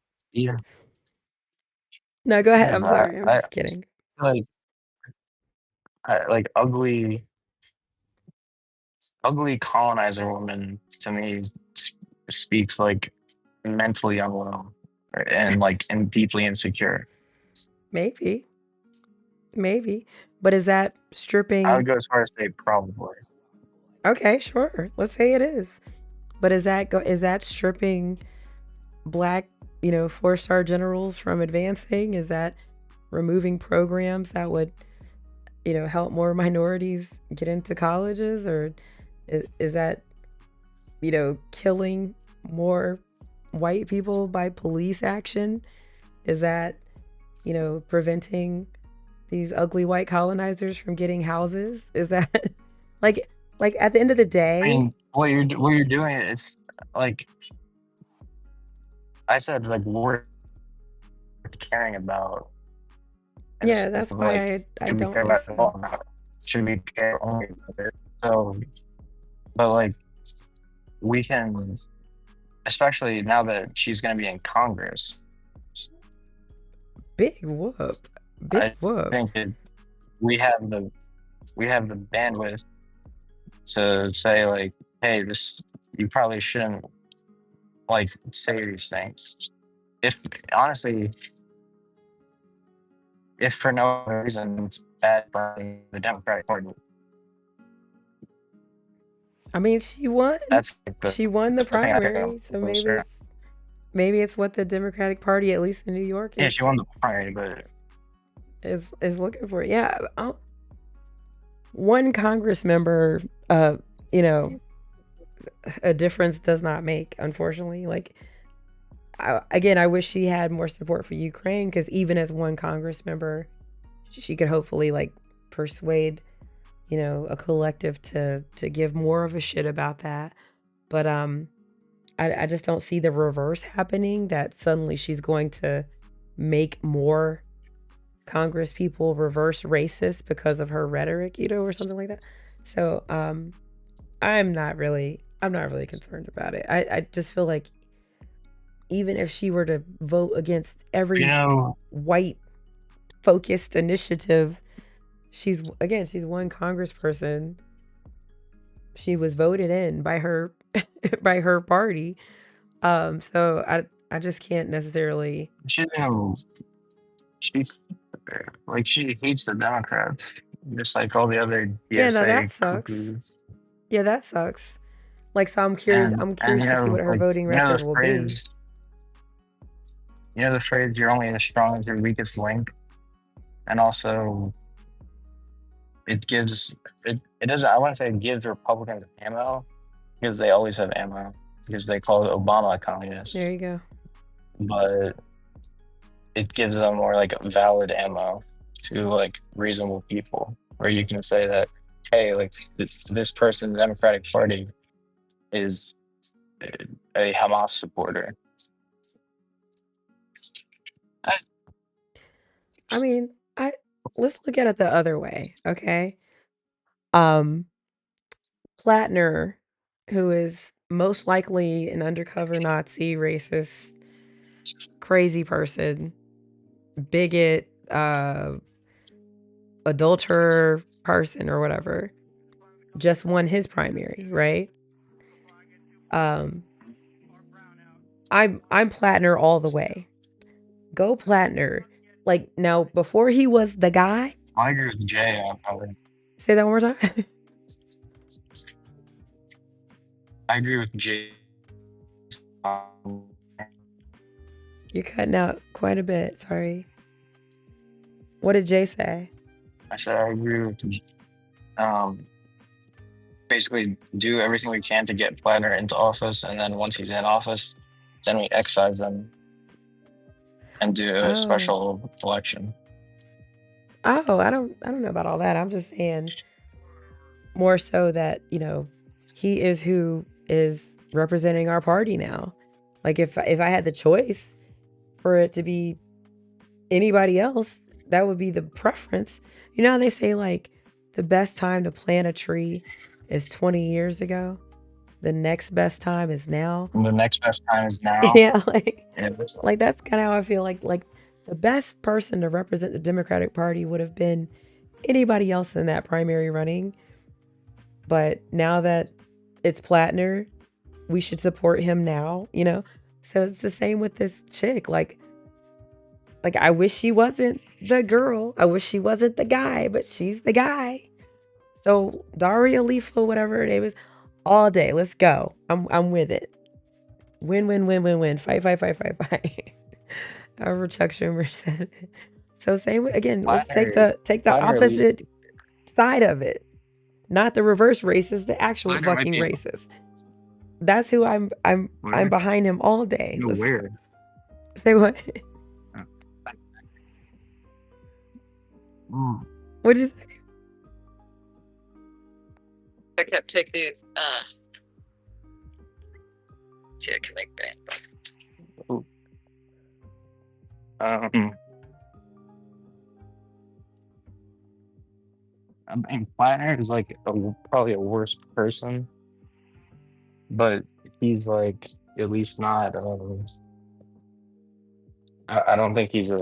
No, go ahead. I'm sorry. I'm just kidding. Like ugly colonizer woman to me speaks like mentally unwell and deeply insecure. Maybe, but is that stripping? I would go as far as say probably. Okay, sure. Let's say it is. But is that stripping black, 4-star generals from advancing? Is that removing programs that would, help more minorities get into colleges? Or is that, killing more white people by police action? Is that, preventing these ugly white colonizers from getting houses? Is that like at the end of the day? I mean, what you're doing, it's like I said, like worth caring about. Yeah, that's why I don't think so. Should we care only about it? So, but like we can, especially now that she's going to be in Congress. Big whoop. I think that we have the bandwidth to say like, hey, you probably shouldn't like say these things. If for no other reason, it's bad for the Democratic Party. I mean, she won. She won the primary, so maybe it's what the Democratic Party, at least in New York, she won the primary, but is looking for. Yeah, one Congress member, a difference does not make, unfortunately. Like, I wish she had more support for Ukraine, because even as one Congress member, she could hopefully like persuade, a collective to give more of a shit about that. But I just don't see the reverse happening, that suddenly she's going to make more Congress people reverse racist because of her rhetoric, or something like that. So I'm not really concerned about it. I just feel like even if she were to vote against every white focused initiative, she's one congressperson. She was voted in by her by her party. So I just can't necessarily. She's like, she hates the Democrats, just like all the other Yeah, no, that DSA sucks. cuckoos. Yeah, that sucks. Like, so I'm curious. And I'm curious to see what her voting record will be. You know the phrase, "You're only as strong as your weakest link," and also it gives it doesn't. I wouldn't say it gives Republicans ammo, because they always have ammo, because they call Obama a communist. There you go. But it gives them more like valid ammo to like reasonable people, where you can say that, hey, like this person in the Democratic Party is a Hamas supporter. I mean, let's look at it the other way, okay? Plattner, who is most likely an undercover Nazi, racist, crazy person, bigot, adulterer person or whatever, just won his primary, right? I'm Plattner all the way. Go Plattner. Like, now, before he was the guy. I agree with Jay on that. Say that one more time. I agree with Jay. You're cutting out quite a bit. Sorry. What did Jay say? I said I agree with basically do everything we can to get Plattner into office, and then once he's in office, then we excise them and do a special election. Oh, I don't know about all that. I'm just saying more so that, he is who is representing our party now. Like, if I had the choice for it to be anybody else, that would be the preference. You know how they say, like, the best time to plant a tree is 20 years ago? The next best time is now. The next best time is now. Yeah, like that's kind of how I feel. Like the best person to represent the Democratic Party would have been anybody else in that primary running. But now that it's Plattner, we should support him now, So it's the same with this chick. Like I wish she wasn't the girl. I wish she wasn't the guy, but she's the guy. So Daria Lifa, whatever her name is, all day. Let's go. I'm with it. Win, win, win, win, win. Fight, fight, fight, fight, fight. However Chuck Schumer said it. So same again, let's take the opposite side of it. Not the reverse racist, the actual fucking racist. That's who I'm behind him all day. Where? Say what? What'd you say? I kept taking these see I can make that. I mean, Plattner is like probably a worse person, but he's like at least not. I don't think he's I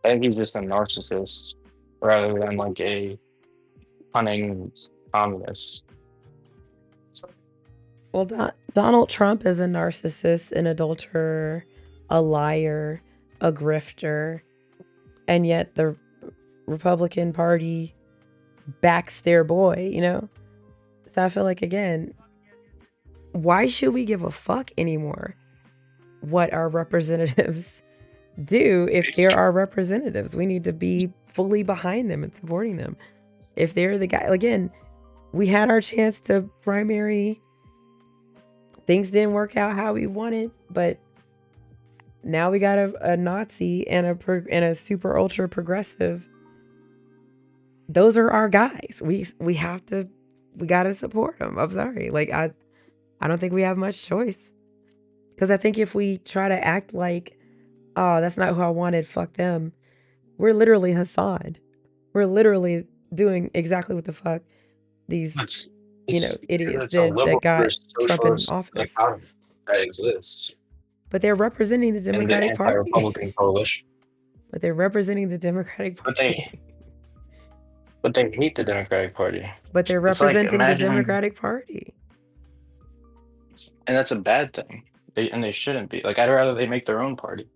think he's just a narcissist rather than like a cunning communist. Well, Donald Trump is a narcissist, an adulterer, a liar, a grifter, and yet the Republican Party backs their boy, So I feel like, again, why should we give a fuck anymore what our representatives do if they're our representatives? We need to be fully behind them and supporting them. If they're the guy, again, we had our chance to primary. Things didn't work out how we wanted, but now we got a Nazi and a super ultra progressive. Those are our guys. We got to support them. I'm sorry. Like I don't think we have much choice. Because I think if we try to act like, oh, that's not who I wanted, fuck them, we're literally Hassan. We're literally doing exactly what the fuck these, It's idiots it's a did that liberal got Trump in socialist office. dichotomy that exists But they're representing the in the Democratic Party. anti-Republican coalition. But they're representing the Democratic But Party. they hate the Democratic Party. But they're It's like, representing the imagine, Democratic Party. and that's a bad thing. They shouldn't be. Like, I'd rather they make their own party.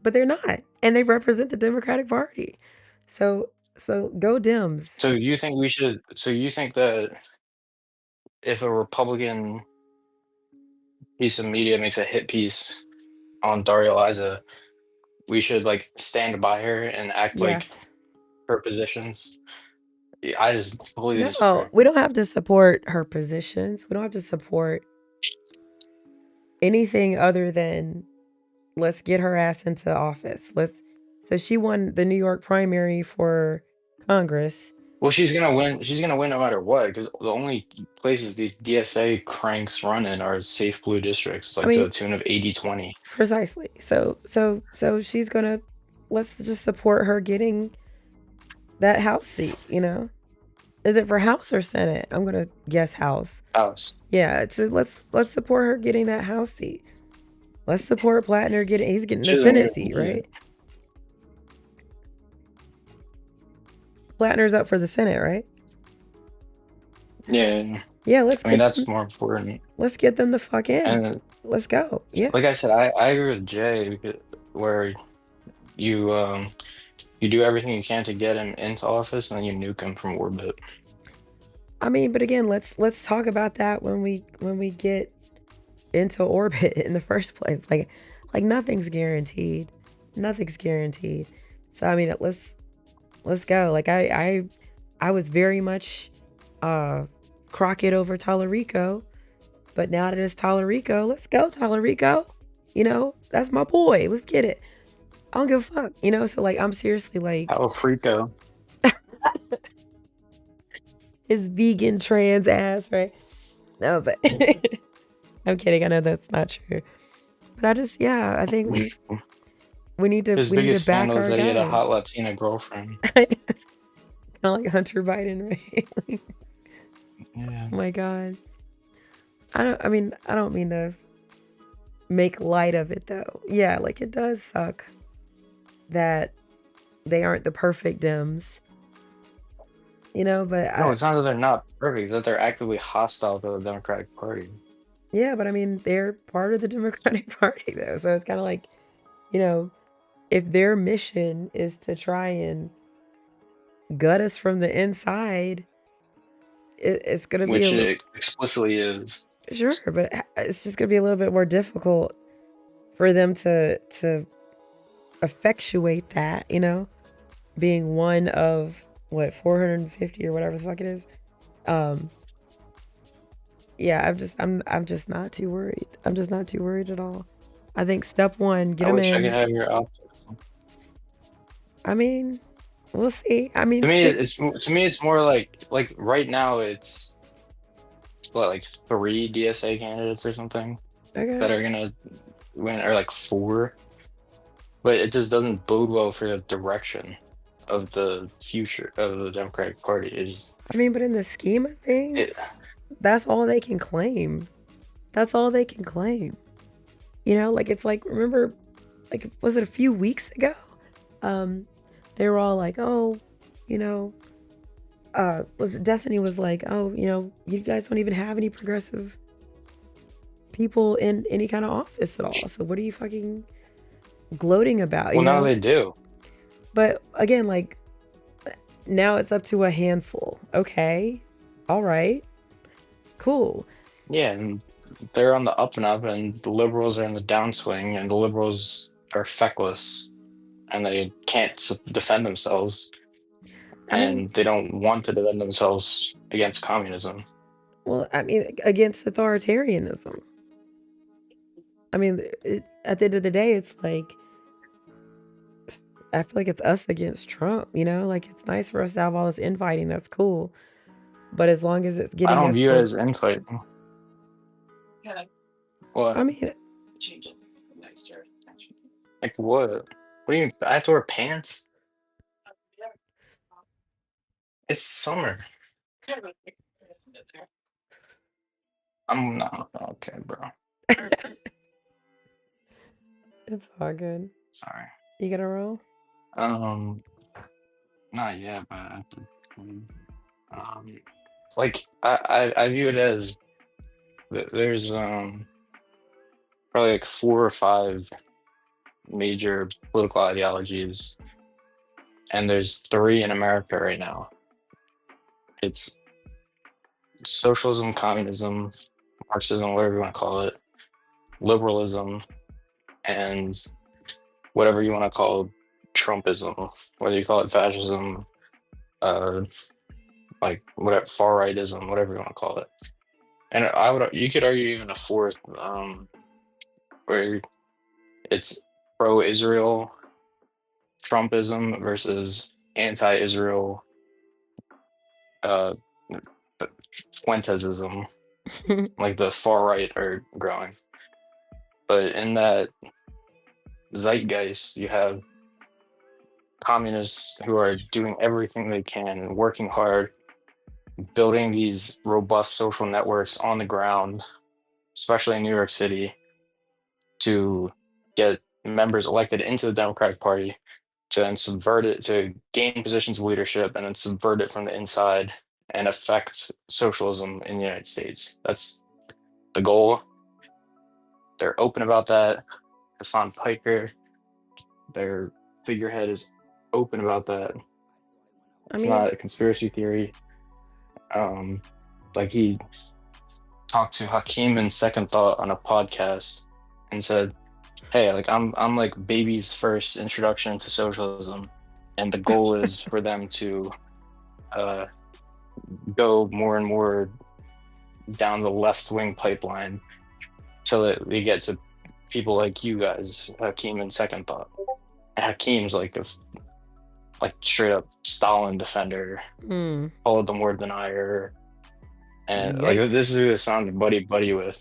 But they're not. And they represent the Democratic Party. So go Dems. So you think we should? So you think that if a Republican piece of media makes a hit piece on Daria Liza, we should like stand by her and act like Yes. her positions? I just completely No, disagree. we don't have to support her positions. We don't have to support anything other than let's get her ass into office. So she won the New York primary for Congress. Well, she's gonna win. She's gonna win no matter what, because the only places these DSA cranks run in are safe blue districts, like to the tune of 80-20. Precisely. So she's gonna, let's just support her getting that House seat. Is it for House or Senate? I'm gonna guess House. House. Yeah. Let's support her getting that House seat. Let's support Plattner he's getting She the doesn't Senate even seat, need right? it. Plattner's up for the Senate, right? Yeah. Yeah, let's I mean, get that's them, more important. let's get them the fuck in. And Let's go. Yeah. like I said, I agree with Jay where you do everything you can to get him into office and then you nuke him from orbit. I mean, but again, let's talk about that when we get into orbit in the first place. Like nothing's guaranteed. Nothing's guaranteed. So I mean, let's go. Like I was very much Crockett over Tallarico, but now that it's Tallarico, let's go Tallarico. That's my boy. Let's get it. I don't give a fuck. So like I'm seriously like Frico. his vegan trans ass, right? No, but I'm kidding. I know that's not true. But I think we need to His we need biggest to back scandal is our that he had a guys. hot Latina girlfriend. Kind of like Hunter Biden, right? Like, Yeah. oh my God. I don't mean to make light of it though. Yeah, like it does suck that they aren't the perfect Dems. But No, it's not that they're not perfect, it's that they're actively hostile to the Democratic Party. yeah, but I mean they're part of the Democratic Party though. So it's kind of like, if their mission is to try and gut us from the inside, it's gonna be Which it explicitly is. Sure, but it's just gonna be a little bit more difficult for them to effectuate that, being one of what 450 or whatever the fuck it is. Yeah, I'm just not too worried. I'm just not too worried at all. I think step one, get them I wish I in. could have your optimism. I mean, we'll see. I mean, To me, it's more like right now it's what, like 3 DSA candidates or something that are gonna win, or like 4. But it just doesn't bode well for the direction of the future of the Democratic Party. I mean, but in the scheme of things, that's all they can claim. That's all they can claim. Like it's like, remember, like, was it a few weeks ago? They were all like, oh, Destiny was like, oh, you guys don't even have any progressive people in any kind of office at all. So what are you fucking gloating about? Well, now they do. But again, like, now it's up to a handful. Okay. All right. Cool. Yeah, and they're on the up and up, and the liberals are in the downswing, and the liberals are feckless, and they can't defend themselves, and they don't want to defend themselves against communism. Well, I mean, against authoritarianism. I mean, at the end of the day, it's like, I feel like it's us against Trump, like it's nice for us to have all this infighting. That's cool. But as long as it's getting I don't us view it as infighting. kind What? I mean, of change it nicer. Actually. Like what? What do you mean? I have to wear pants? Yeah. It's summer. Yeah, but, it's there. I'm not okay, bro. it's all good. Sorry. You gonna roll? Not yet, but um, like I view it as there's probably like 4 or 5 major political ideologies, and there's 3 in America right now. It's socialism, communism, Marxism, whatever you want to call it, liberalism, and whatever you want to call Trumpism, whether you call it fascism, like whatever far rightism, whatever you want to call it. And you could argue even a 4th, where it's pro-Israel Trumpism versus anti-Israel uh Fuentesism, like the far right are growing. But in that zeitgeist, you have communists who are doing everything they can and working hard, building these robust social networks on the ground, especially in New York City, to get members elected into the Democratic Party, to then subvert it, to gain positions of leadership, and then subvert it from the inside and affect socialism in the United States. That's the goal. They're open about that. Hassan Piker, their figurehead, is open about that. I It's mean, not a conspiracy theory. Like he talked to Hakeem in Second Thought on a podcast and said, "Hey, like I'm like baby's first introduction to socialism, and the goal is for them to go more and more down the left wing pipeline, so that we get to people like you guys, Hakeem in Second Thought." And Hakeem's like like straight up Stalin defender, mm, Holodomor denier, and like this is yikes. who Hassan buddy with.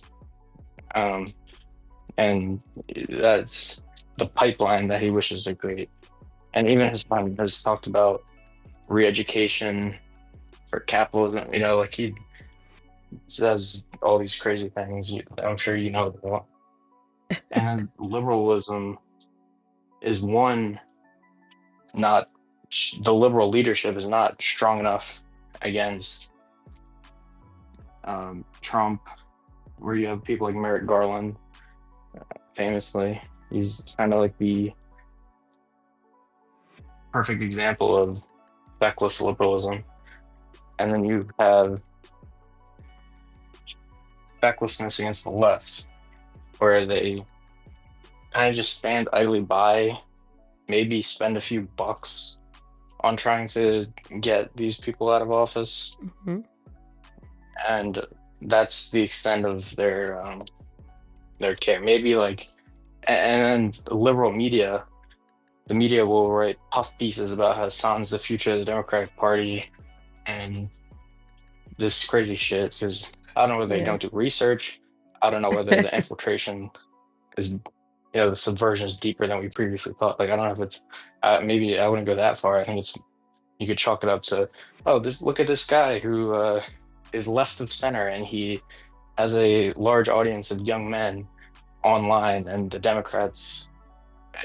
And that's the pipeline that he wishes to create. And even Hassan has talked about re-education for capitalism. You know, like he says all these crazy things. I'm sure you know about. And liberalism is one, not the liberal leadership is not strong enough against Trump, where you have people like Merrick Garland, famously. He's kind of like the perfect example of feckless liberalism. And then you have fecklessness against the left, where they kind of just stand idly by, maybe spend a few bucks on trying to get these people out of office. Mm-hmm. And that's the extent of their care. Maybe like, and the liberal media, the media will write puff pieces about how Hassan's the future of the Democratic Party and this crazy shit, because I don't know whether they don't do research. I don't know whether the infiltration is, the subversion is deeper than we previously thought. Like, I don't know if it's, maybe I wouldn't go that far. I think it's, you could chalk it up to, look at this guy who is left of center, and he has a large audience of young men online, and the Democrats,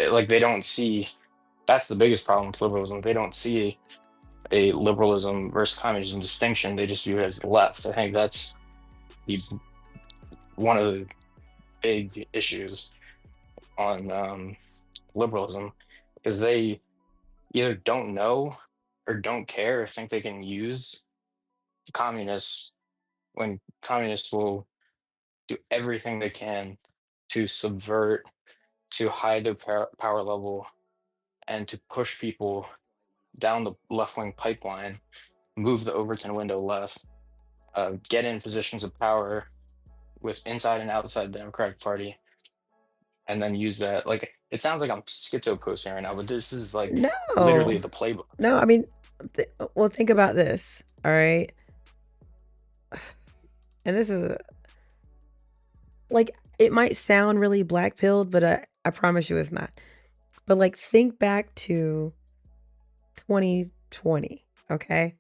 like, they don't see, that's the biggest problem with liberalism. They don't see a liberalism versus communism distinction. They just view it as the left. I think that's one of the big issues on liberalism, because they either don't know or don't care or think they can use communists, when communists will do everything they can to subvert, to hide their power level, and to push people down the left-wing pipeline, move the Overton window left, get in positions of power with inside and outside the Democratic Party, and then use that. Like, it sounds like I'm schizo posting right now, but this is like literally the playbook. No, I mean, well, think about this, all right? And this is like, it might sound really black pilled, but I promise you it's not. But like, think back to 2020, okay?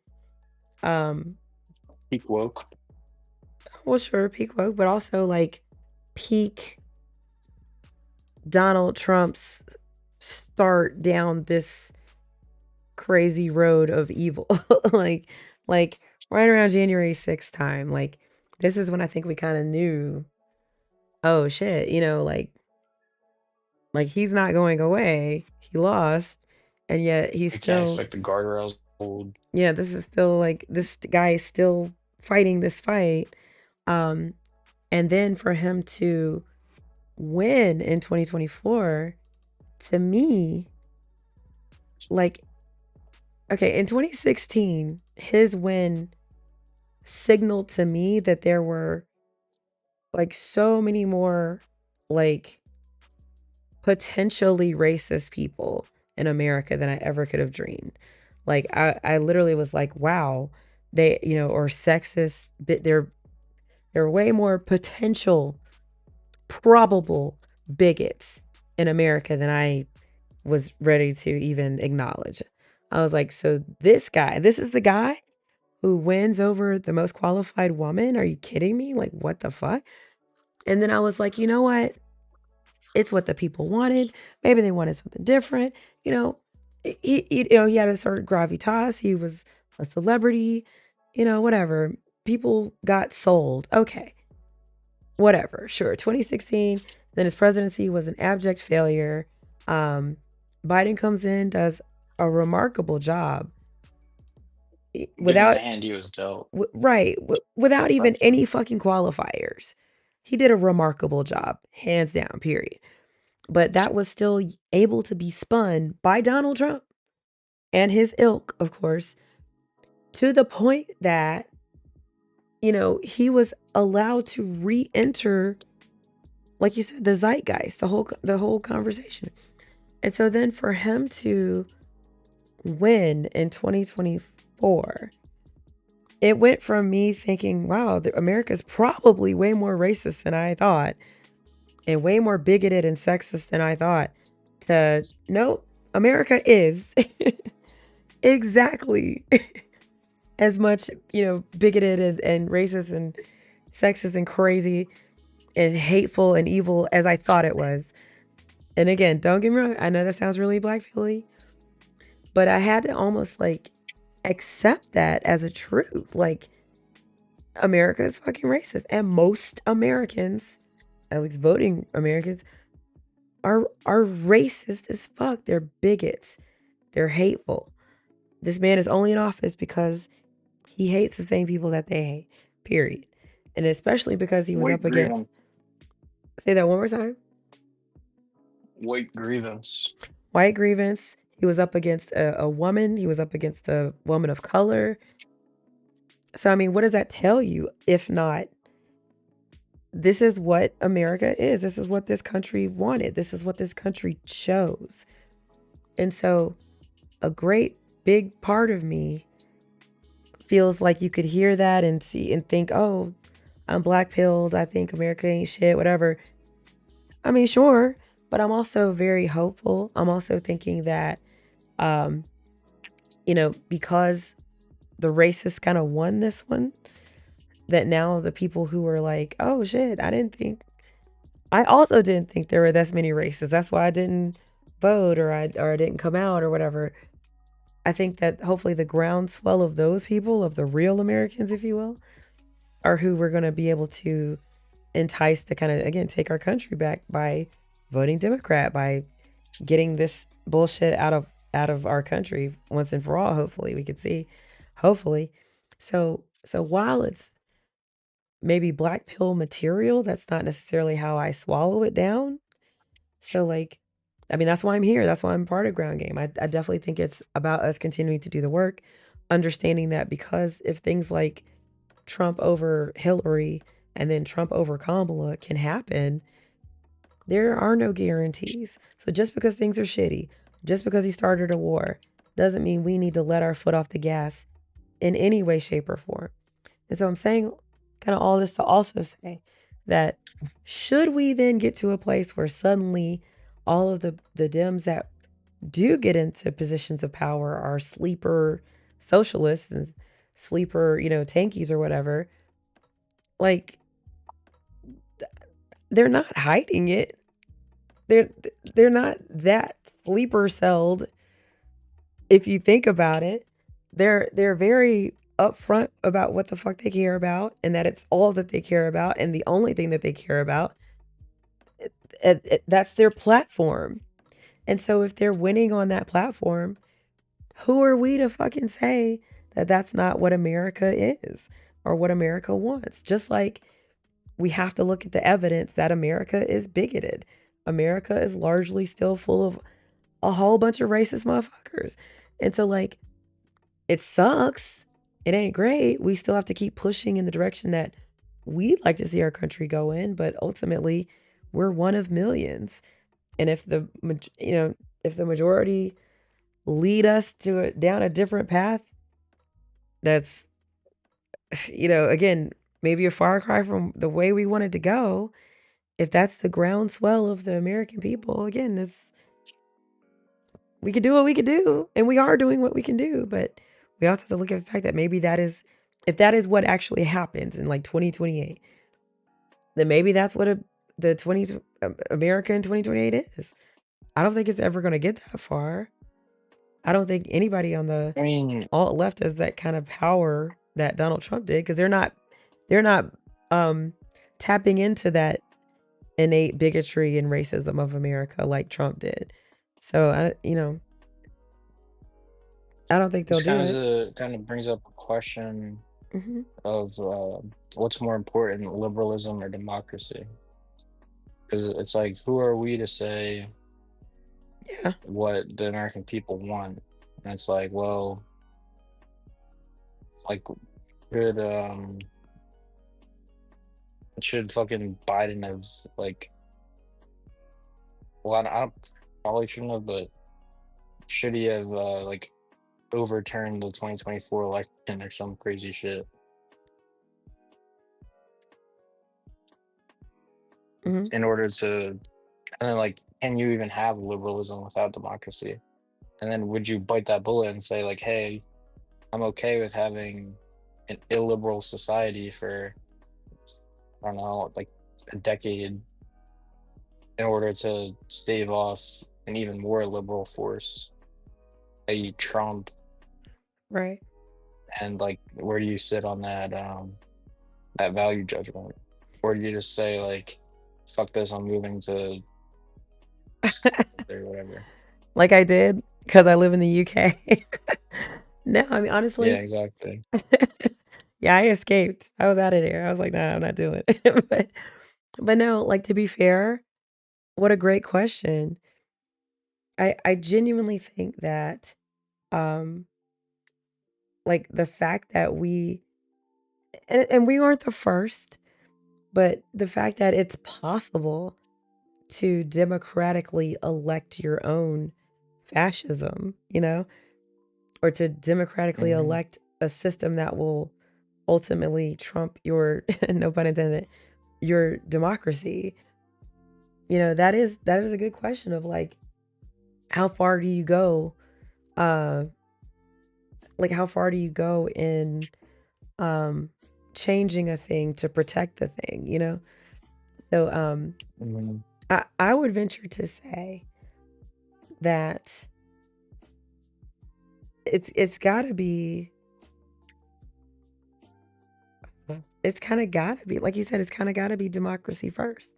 Peak woke. Well, sure, peak woke, but also like peak Donald Trump's start down this crazy road of evil. like like right around January 6th time, like this is when I think we kind of knew, oh shit, like he's not going away. He lost, and yet he's We can't still, expect the guardrails to hold. yeah, this is still like this guy is still fighting this fight. Um and then for him to win in 2024, to me, like, okay, in 2016, his win signaled to me that there were like so many more like potentially racist people in America than I ever could have dreamed. Like I literally was like, wow, they, or sexist, but they're way more potential probable bigots in America than I was ready to even acknowledge. I was like, so this guy, this is the guy who wins over the most qualified woman? Are you kidding me? Like, what the fuck? And then I was like, you know what? It's what the people wanted. Maybe they wanted something different. He had a certain gravitas. He was a celebrity, whatever. People got sold. Okay, whatever. Sure. 2016, then his presidency was an abject failure. Biden comes in, does a remarkable job Given the without hand he was dealt. without even Essentially. any fucking qualifiers. He did a remarkable job, hands down, period. But that was still able to be spun by Donald Trump and his ilk, of course, to the point that, he was allowed to re-enter, like you said, the zeitgeist, the whole conversation. And so then for him to win in 2024, it went from me thinking, wow, America's probably way more racist than I thought and way more bigoted and sexist than I thought, to nope, America is exactly as much, bigoted and racist and sexist and crazy and hateful and evil as I thought it was. And again, don't get me wrong, I know that sounds really blackpilly, but I had to almost like accept that as a truth. Like, America is fucking racist. And most Americans, at least voting Americans, are racist as fuck. They're bigots. They're hateful. This man is only in office because he hates the same people that they hate. Period. And especially because he was White up against. grievance. Say that one more time. White grievance. White grievance. He was up against a woman. He was up against a woman of color. So, I mean, what does that tell you? If not, this is what America is. This is what this country wanted. This is what this country chose. And so a great big part of me feels like you could hear that and see and think, oh, I'm black pilled. I think America ain't shit, whatever. I mean, sure. But I'm also very hopeful. I'm also thinking that, because the racists kind of won this one, that now the people who were like, oh shit, I also didn't think there were this many racists. That's why I didn't vote or I didn't come out or whatever. I think that hopefully the groundswell of those people, of the real Americans, if you will, are who we're going to be able to entice to kind of, again, take our country back by voting Democrat, by getting this bullshit out of our country once and for all. Hopefully we could see, hopefully. So while it's maybe black pill material, that's not necessarily how I swallow it down. So like, I mean, that's why I'm here. That's why I'm part of Ground Game. I definitely think it's about us continuing to do the work, understanding that because if things like Trump over Hillary and then Trump over Kamala can happen, there are no guarantees. So just because things are shitty, just because he started a war, doesn't mean we need to let our foot off the gas in any way, shape, or form. And so I'm saying kind of all this to also say that should we then get to a place where suddenly all of the Dems that do get into positions of power are sleeper socialists and sleeper, tankies or whatever, like they're not hiding it. They're not that sleeper celled. If you think about it, they're very upfront about what the fuck they care about, and that it's all that they care about, and the only thing that they care about. That's their platform. And so if they're winning on that platform, who are we to fucking say that that's not what America is or what America wants? Just like we have to look at the evidence that America is bigoted. America is largely still full of a whole bunch of racist motherfuckers. And so, like, it sucks. It ain't great. We still have to keep pushing in the direction that we'd like to see our country go in, but ultimately, we're one of millions. And if the majority lead us down a different path, that's again, maybe a far cry from the way we wanted to go. If that's the groundswell of the American people, again, we can do what we can do, and we are doing what we can do, but we also have to look at the fact that maybe if that is what actually happens in like 2028, then maybe that's what America in 2028 is. I don't think it's ever going to get that far. I don't think anybody on the I mean, alt left has that kind of power that Donald Trump did, because they're not tapping into that innate bigotry and racism of America like Trump did. So I don't think they'll this do it. kind of brings up a question Hmm. of what's more important, liberalism or democracy? Because it's like, who are we to say Yeah. what the American people want? And it's like, well, like, should should fucking Biden have like, well, I don't probably shouldn't have, but should he have like overturned the 2024 election or some crazy shit Hmm. in order to, and then like, can you even have liberalism without democracy? And then would you bite that bullet and say like, hey, I'm okay with having an illiberal society for, I don't know, like a decade in order to stave off an even more liberal force, a Trump? Right. And like, where do you sit on that value judgment? Or do you just say like, fuck this, I'm moving to or whatever? Like I did, because I live in the UK. No, I mean, Yeah, honestly, exactly. yeah, I escaped. I was out of there. I was like, nah, I'm not doing it. But no, like, to be fair, what a great question. I genuinely think that um like the fact that and we weren't the first, but the fact that it's possible to democratically elect your own fascism, or to democratically Hmm. elect a system that will ultimately trump your, no pun intended, your democracy. That is a good question of like, how far do you go? Uh, like how far do you go in um changing a thing to protect the thing? So Hmm. I would venture to say that it's gotta be it's kind of gotta be, like you said, it's kind of gotta be democracy first.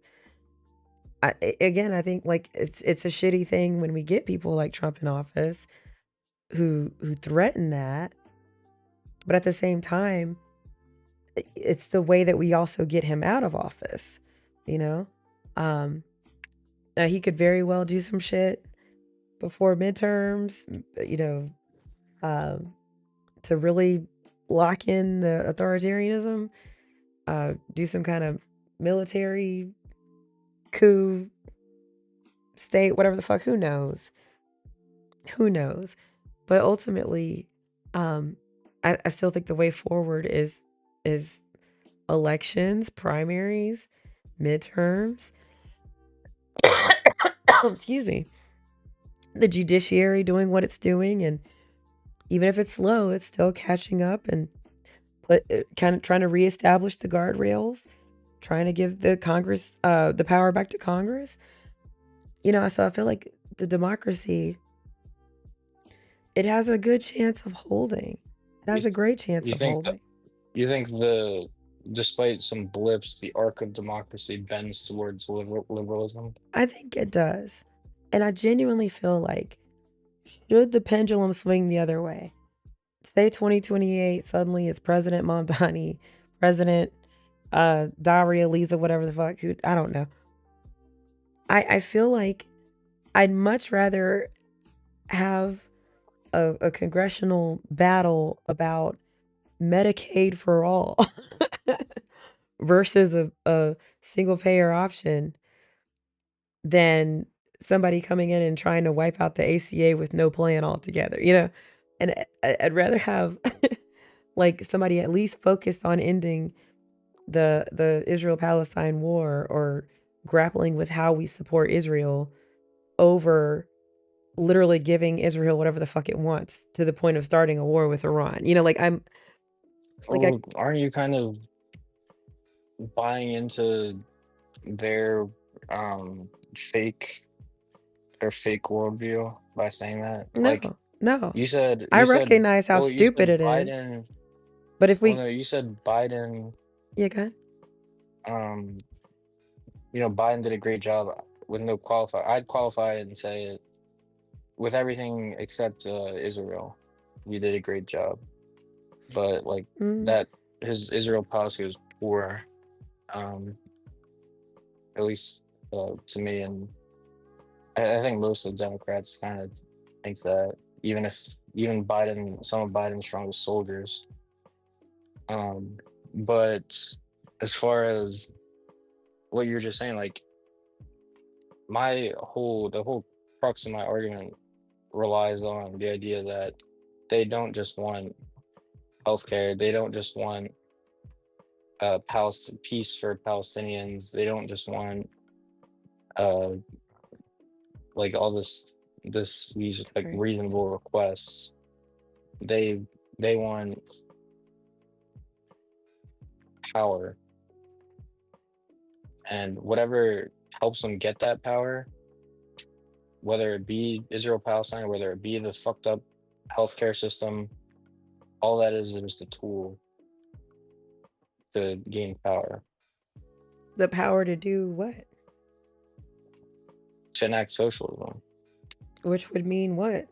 Again, I think like it's a shitty thing when we get people like Trump in office who threaten that, but at the same time, it's the way that we also get him out of office. You know, um, now he could very well do some shit before midterms. Um, to really lock in the authoritarianism, do some kind of military coup, state, whatever the fuck. Who knows? Who knows? But ultimately, um, I still think the way forward is elections, primaries, midterms. Excuse me. The judiciary doing what it's doing, and even if it's slow, it's still catching up and kind of trying to reestablish the guardrails, trying to give the Congress the power back to Congress. So I feel like the democracy, it has a good chance of holding. It has a great chance You of think holding. you think despite some blips, the arc of democracy bends towards liberalism? I think it does. And I genuinely feel like, should the pendulum swing the other way, say 2028, suddenly it's President Mamdani, President Daria Lisa, whatever the fuck, who, I don't know. I feel like I'd much rather have a congressional battle about Medicaid for all versus a single payer option than somebody coming in and trying to wipe out the ACA with no plan altogether, And I'd rather have like somebody at least focused on ending the Israel-Palestine war or grappling with how we support Israel over literally giving Israel whatever the fuck it wants to the point of starting a war with Iran. Aren't you kind of buying into their fake worldview by saying that? No. You said I recognize how stupid it is. Biden, but if we, you said Biden. Yeah, go ahead. Biden did a great job with no qualify. I'd qualify it and say it with everything except Israel. You did a great job, but that his Israel policy was poor, at least to me, and I think most of the Democrats kind of think that. Even Biden, some of Biden's strongest soldiers. But as far as what you're just saying, the whole crux of my argument relies on the idea that they don't just want healthcare. They don't just want peace for Palestinians. They don't just want all these reasonable requests. They want power, and whatever helps them get that power, whether it be Israel-Palestine, whether it be the fucked up healthcare system, all that is just a tool to gain power. The power to do what? To enact socialism. Which would mean what?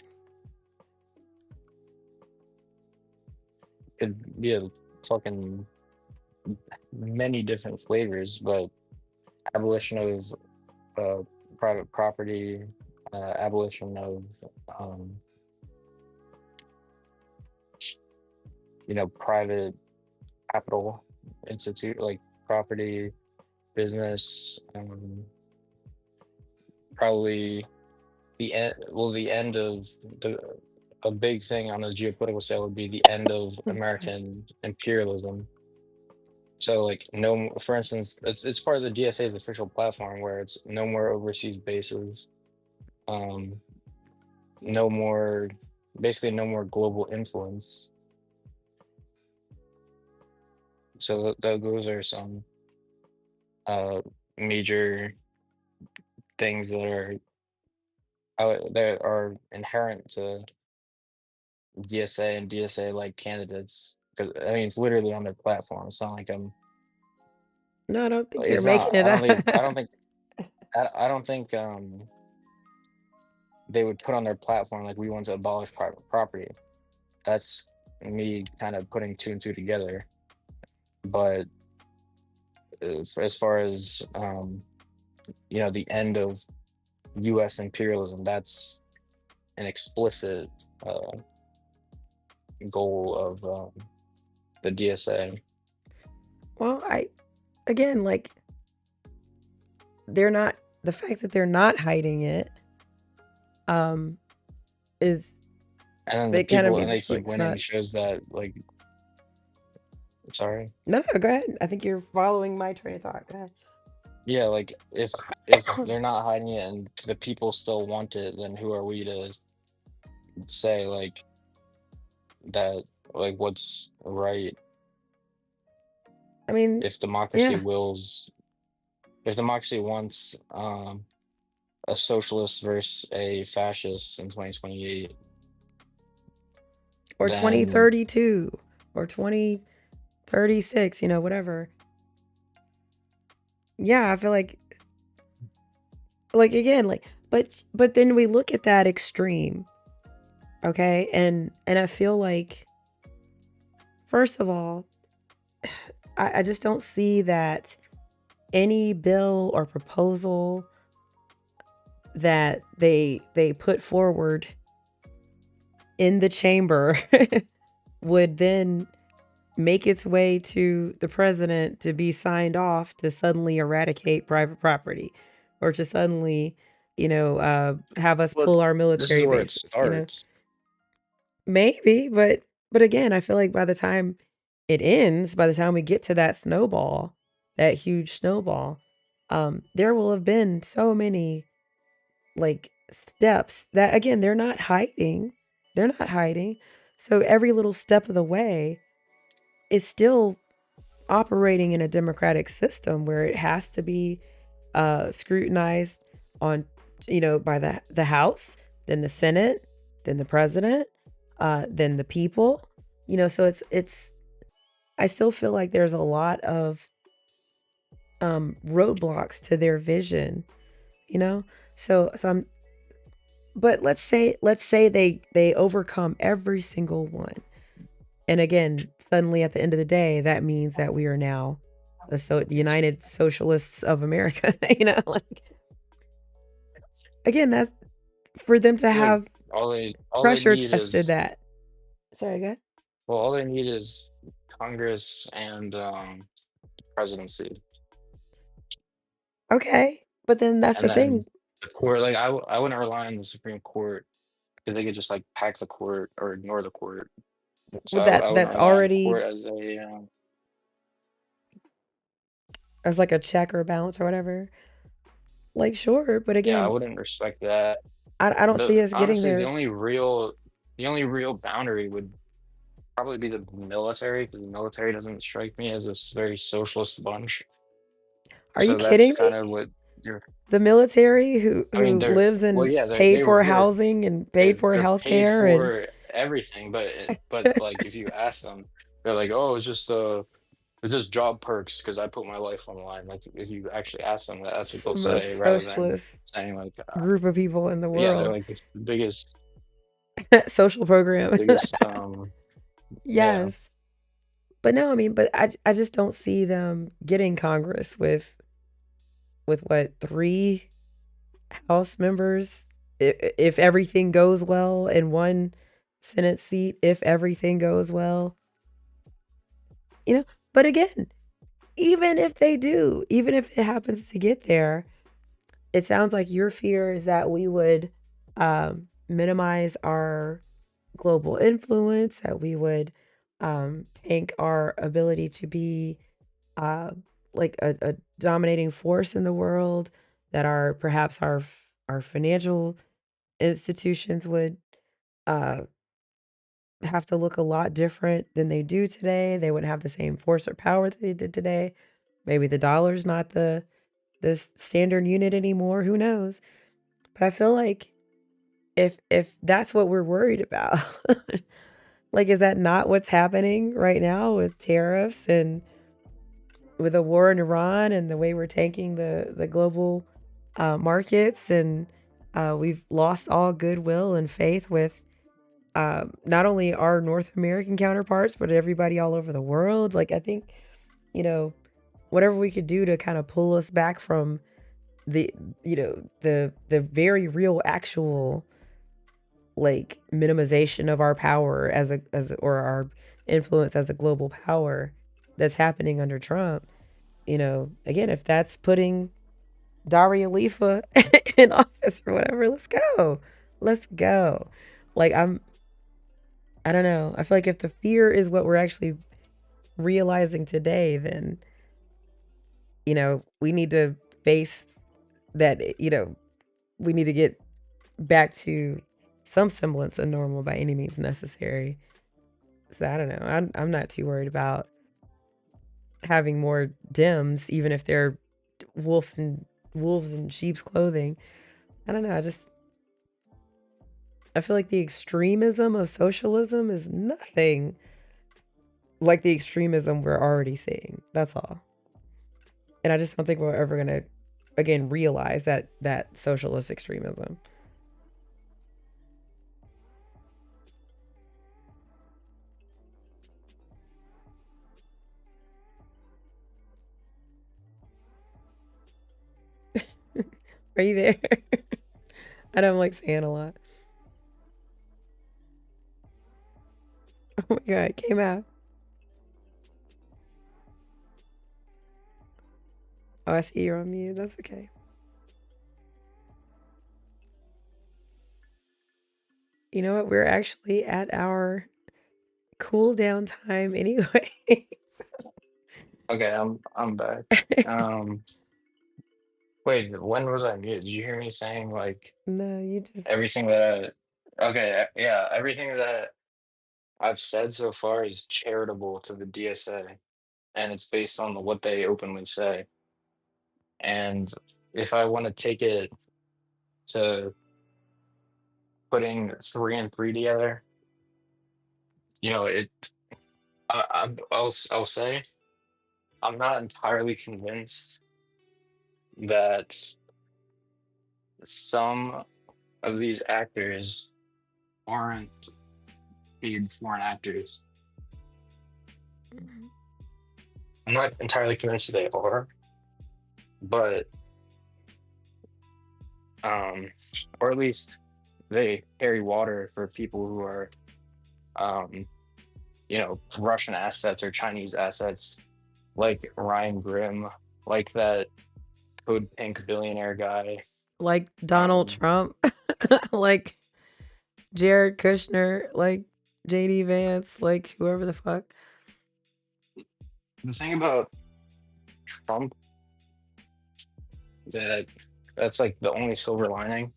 It'd be a fucking many different flavors, but abolition of private property, abolition of private capital institute, like property, business, probably the end of a big thing on the geopolitical scale would be the end of American imperialism. So for instance, it's part of the DSA's official platform where it's no more overseas bases, basically no more global influence. So those are some major things that are inherent to DSA and DSA-like candidates. Because it's literally on their platform. It's not like I'm. No, I don't think you're making it up. I don't think they would put on their platform we want to abolish private property. That's me kind of putting two and two together. But as far as the end of U.S. imperialism, that's an explicit goal of the DSA. Well, they're not, the fact that they're not hiding it is, and they keep winning shows that sorry. No, go ahead. I think you're following my train of thought. Go ahead. Yeah, like if they're not hiding it and the people still want it, then who are we to say like that like what's right I mean, if democracy yeah, wills if democracy wants a socialist versus a fascist in 2028, or then 2032 or 2036, whatever. Yeah, I feel like again, but then we look at that extreme, okay? And I feel like first of all, I just don't see that any bill or proposal that they put forward in the chamber would then make its way to the president to be signed off to suddenly eradicate private property or to suddenly, have us but pull our this is military where it bases. starts. Maybe, but again, I feel like by the time it ends, by the time we get to that snowball, that huge snowball, there will have been so many like steps that again, they're not hiding. They're not hiding. So every little step of the way is still operating in a democratic system where it has to be scrutinized on, by the House, then the Senate, then the president, then the people. So it's. I still feel like there's a lot of roadblocks to their vision. So I'm. But let's say they overcome every single one. And again, suddenly at the end of the day, that means that we are now the United Socialists of America. Like again, that's for them to I feel like have all they pressure need tested is that. Sorry, go ahead. well all they need is Congress and presidency. Okay, but then that's And the then thing. the court, like I wouldn't rely on the Supreme Court because they could just like pack the court or ignore the court. So With I wouldn't that's rely on the already court as a as like a check or balance or whatever. Like sure, but yeah, I again, wouldn't respect that. I don't see The us getting honestly, there. the only real boundary would probably be the military because the military doesn't strike me as this very socialist bunch. Are you So that's kidding kind me? of what you're. The military who I mean, who lives well, in yeah, paid for housing and paid for they're paid healthcare and for everything, but like if you ask them, they're like, oh, it's just job perks because I put my life on the line. Like if you actually ask them that, that's it's what the they'll say most rather than socialist saying like, group of people in the yeah, they're world. like the biggest Social program. biggest yeah. Yes. But no, I mean, but I just don't see them getting Congress with what, 3 House members if everything goes well, and 1 Senate seat if everything goes well. But again, even if they do, even if it happens to get there, it sounds like your fear is that we would minimize our global influence, that we would tank our ability to be uh, like a dominating force in the world, that perhaps our financial institutions would uh, have to look a lot different than they do today. They wouldn't have the same force or power that they did today. Maybe the dollar's not the standard unit anymore. Who knows? But I feel like if that's what we're worried about, like is that not what's happening right now with tariffs and with the war in Iran and the way we're tanking the global markets, and we've lost all goodwill and faith with not only our North American counterparts but everybody all over the world. Like I think you know whatever we could do to kind of pull us back from the the very real actual like minimization of our power or our influence as a global power that's happening under Trump. Again, if that's putting Daria Lifa in office or whatever, let's go. Let's go. Like I don't know. I feel like if the fear is what we're actually realizing today, then we need to face that, you know, we need to get back to some semblance of normal by any means necessary. So I don't know. I'm not too worried about having more Dems, even if they're wolves in sheep's clothing. I don't know. I feel like the extremism of socialism is nothing like the extremism we're already seeing. That's all. And I just don't think we're ever gonna, again, realize that socialist extremism. Are you there? I don't like saying a lot. Oh my god, it came out. Oh, I see you're on mute. That's okay. You know what? We're actually at our cool down time anyway. Okay, I'm back. Wait, when was I muted? Did you hear me saying like No, you just everything that okay, yeah, everything that I've said so far is charitable to the DSA, and it's based on what they openly say. And if I want to take it to putting 3 and 3 together, you know, I'll say I'm not entirely convinced that some of these actors aren't paid foreign actors. I'm not entirely convinced that they are, but or at least they carry water for people who are you know, Russian assets or Chinese assets, like Ryan Grimm, like that Code Pink billionaire guy. like Donald Trump, like Jared Kushner, like JD Vance, like whoever the fuck. The thing about Trump that's like the only silver lining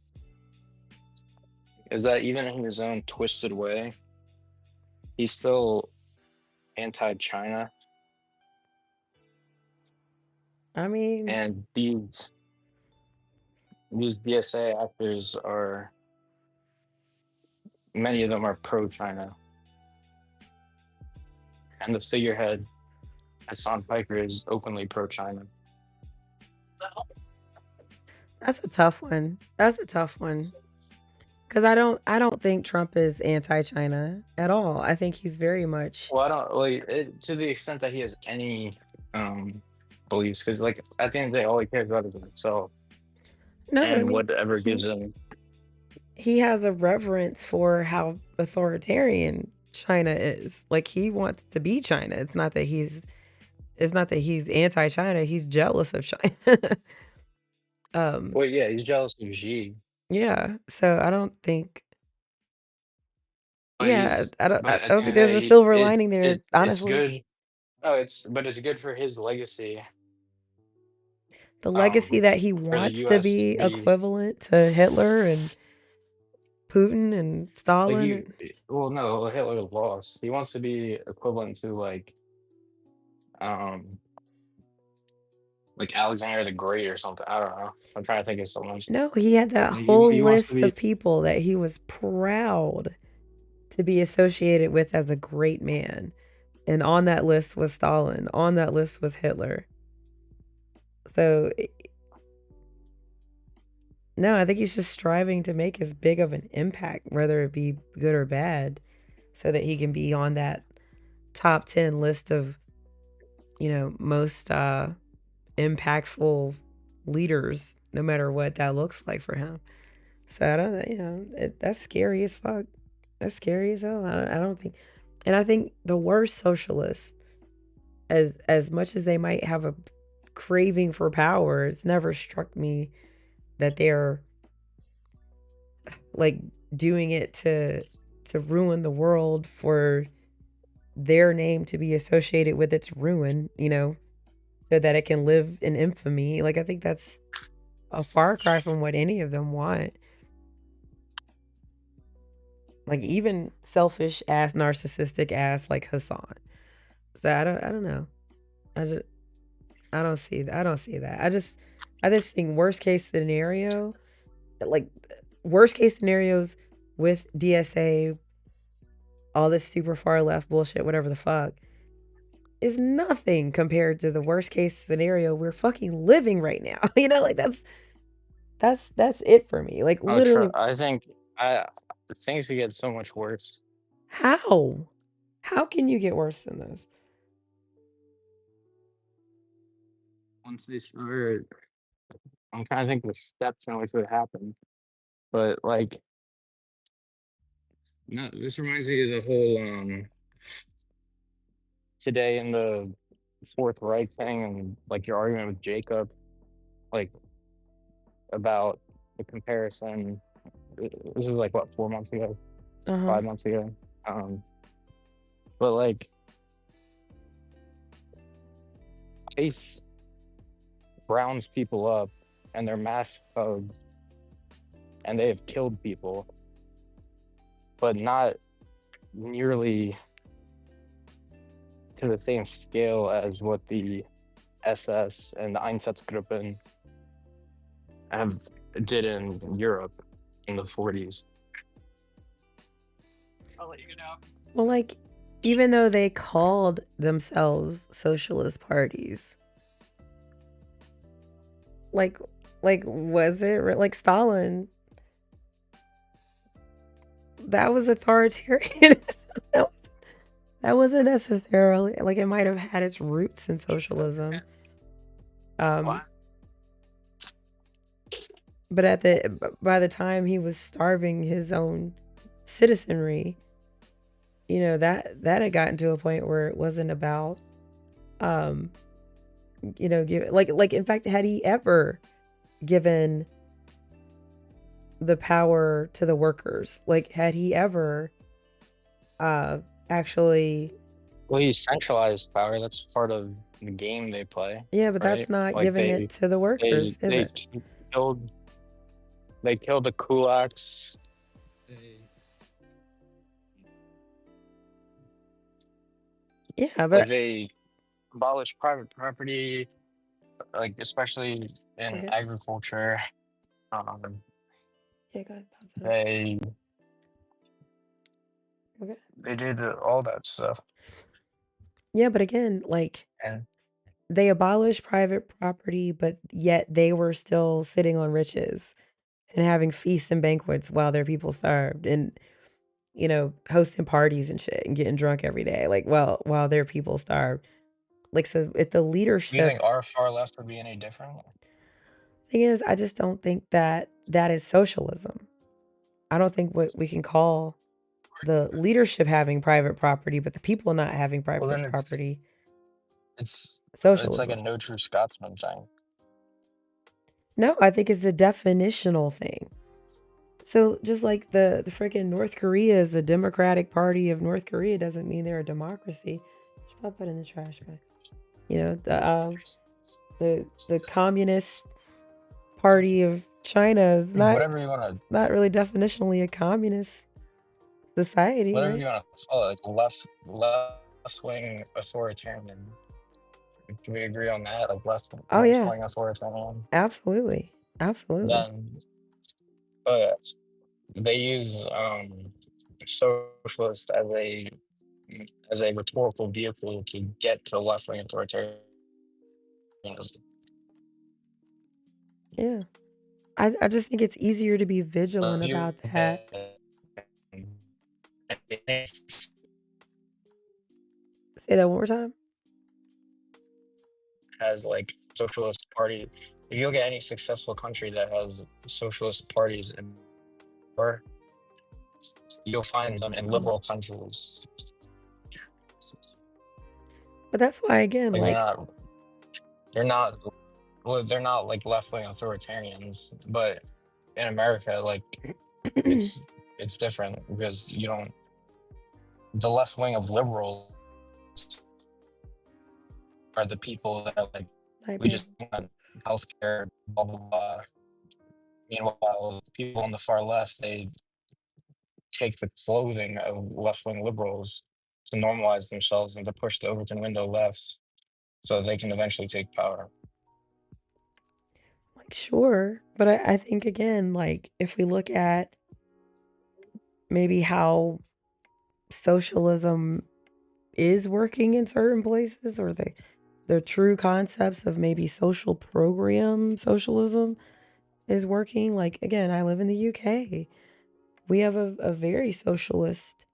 is that even in his own twisted way, he's still anti-China. I mean, And these DSA actors are, many of them are pro-China. And the figurehead, Hassan Piker, is openly pro-China. that's a tough one. That's a tough one. Cuz I don't think Trump is anti-China at all. I think he's very much Well, I don't like to the extent that he has any beliefs, because like at the end of the day, all he cares about is himself No, but I and mean, whatever gives him. he has a reverence for how authoritarian China is. Like he wants to be China. It's not that he's anti-China. He's jealous of China. Well, yeah, he's jealous of Xi, Yeah. So I don't think but yeah, he's I don't but at the think end of the there's a day, silver lining there, it's honestly. good. No, it's good for his legacy. The legacy that he For the wants to U.S. to be be equivalent to Hitler and Putin and like Stalin. you. Well, no, Hitler lost. He wants to be equivalent to like Alexander the Great or something. I don't know. I'm trying to think of someone. No, he had that He whole wants to list be. of people that he was proud to be associated with as a great man. And on that list was Stalin. On that list was Hitler. So, no, I think he's just striving to make as big of an impact, whether it be good or bad, so that he can be on that top 10 list of, you know, most impactful leaders, no matter what that looks like for him. So I don't, you know, that's scary as fuck. That's scary as hell. I don't think, and I think the worst socialists, as much as they might have a craving for power, it's never struck me that they're like doing it to ruin the world for their name to be associated with its ruin, you know. so that it can live in infamy. Like, I think that's a far cry from what any of them want. Like, even selfish ass, narcissistic ass like Hassan. So I don't know. I just I don't see that. I just think worst case scenario, like worst case scenarios with DSA, all this super far left bullshit, whatever the fuck, is nothing compared to the worst case scenario we're fucking living right now. You know, like that's it for me. Like Oh, true. literally, I think I things could get so much worse how? How can you get worse than this? once they start. I'm trying to think of the steps in which would happen, but like, no, this reminds me of the whole today in the Fourth Reich thing, and like your argument with Jacob, like about the comparison. This is like what 4 months ago, Uh-huh. 5 months ago. But like ICE rounds people up, and they're mass thugs, and they have killed people, but not nearly to the same scale as what the SS and the Einsatzgruppen have did in Europe in the 40s. I'll let you know. Well, like, even though they called themselves socialist parties, like was it like Stalin? That was authoritarian. That wasn't necessarily like, it might have had its roots in socialism. What? But by the time he was starving his own citizenry, you know, that had gotten to a point where it wasn't about you know, like in fact, had he ever given the power to the workers? Like, had he ever actually? Well, he centralized power. That's part of the game they play. Yeah, but right? that's not Like giving it to the workers, is they it? killed the kulaks. Yeah, Like but they abolished private property, like especially in okay. agriculture. Yeah, go ahead. They Okay. they did all that stuff. Yeah, but again, like, And they abolished private property, but yet they were still sitting on riches and having feasts and banquets while their people starved, and, you know, hosting parties and shit and getting drunk every day, like, while their people starved. Like, so if the do you leadership, think our far left would be any different? thing is, I just don't think that is socialism. I don't think what we can call the leadership having private property, but the people not having Well, private then property, it's like a socialism. no true Scotsman thing. No, I think it's a definitional thing. So just like the freaking North Korea is a Democratic Party of North Korea doesn't mean they're a democracy. Should probably put it in the trash bag. You know, the Communist Party of China is Whatever you want to, not really definitionally a communist society, whatever right? you want to call it, like left wing authoritarian. Can we agree on that? Like left Oh yeah, wing authoritarian. absolutely, absolutely. Then, but they use socialist as a rhetorical vehicle to get to left wing authoritarianism. Yeah, I just think it's easier to be vigilant about that. Say that one more time. Has like socialist party. If you look at any successful country that has socialist parties, or you'll find them in liberal countries. But that's why, again, Like like, they're not well, they're not like left wing authoritarians, but in America, like it's different because you don't the left wing of liberals are the people that are like, Might we be. just want healthcare, blah blah blah. Meanwhile, people on the far left, they take the clothing of left wing liberals to normalize themselves and to push the Overton window left so they can eventually take power. Like, sure. But I think, again, like, if we look at maybe how socialism is working in certain places, or the true concepts of maybe social program socialism is working. Like, again, I live in the UK. We have a very socialist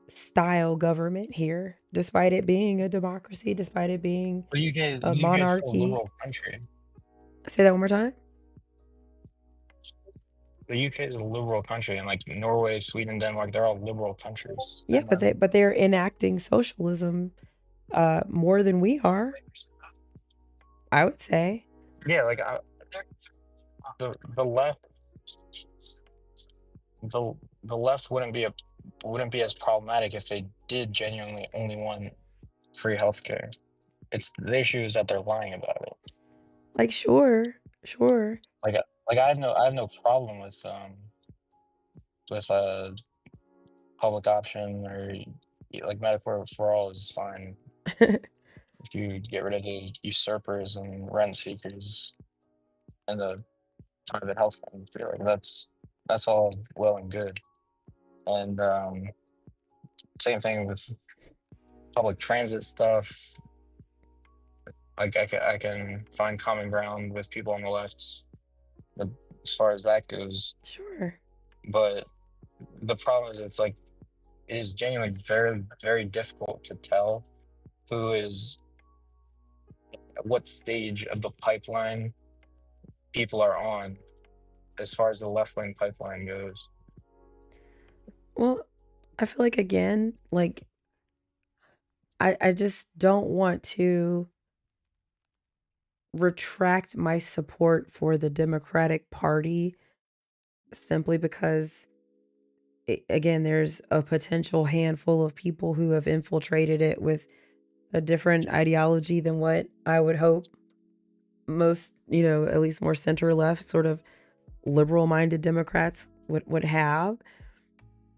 style government here, despite it being a democracy, despite it being The UK, a the UK is still a monarchy. liberal country. Say that one more time. The UK is a liberal country, and like Norway, Sweden, Denmark, they're all liberal countries. Yeah, And then, but they're enacting socialism more than we are, I would say. yeah, like the left, the left wouldn't be as problematic if they did genuinely only want free healthcare. It's the issue is that they're lying about it. Like, sure. Like I have no problem with public option or like Medicare for all is fine if you get rid of the usurpers and rent seekers and the private health industry. Like that's all well and good. And same thing with public transit stuff. Like I can find common ground with people on the left as far as that goes. Sure. But the problem is it's like it is genuinely very, very difficult to tell who is at what stage of the pipeline people are on as far as the left wing pipeline goes. Well, I feel like, again, like, I just don't want to retract my support for the Democratic Party simply because, again, there's a potential handful of people who have infiltrated it with a different ideology than what I would hope most, at least more center left, sort of liberal minded Democrats would have.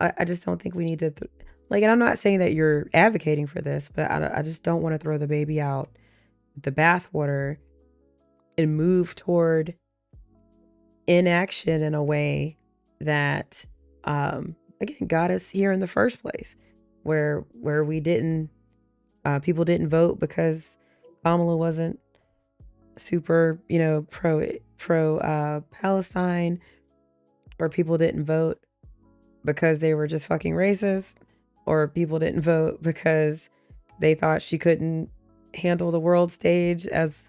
I just don't think we need to, like, and I'm not saying that you're advocating for this, but I just don't want to throw the baby out with the bathwater and move toward inaction in a way that, again, got us here in the first place, where we didn't, people didn't vote because Kamala wasn't super, pro Palestine, or people didn't vote because they were just fucking racist, or people didn't vote because they thought she couldn't handle the world stage as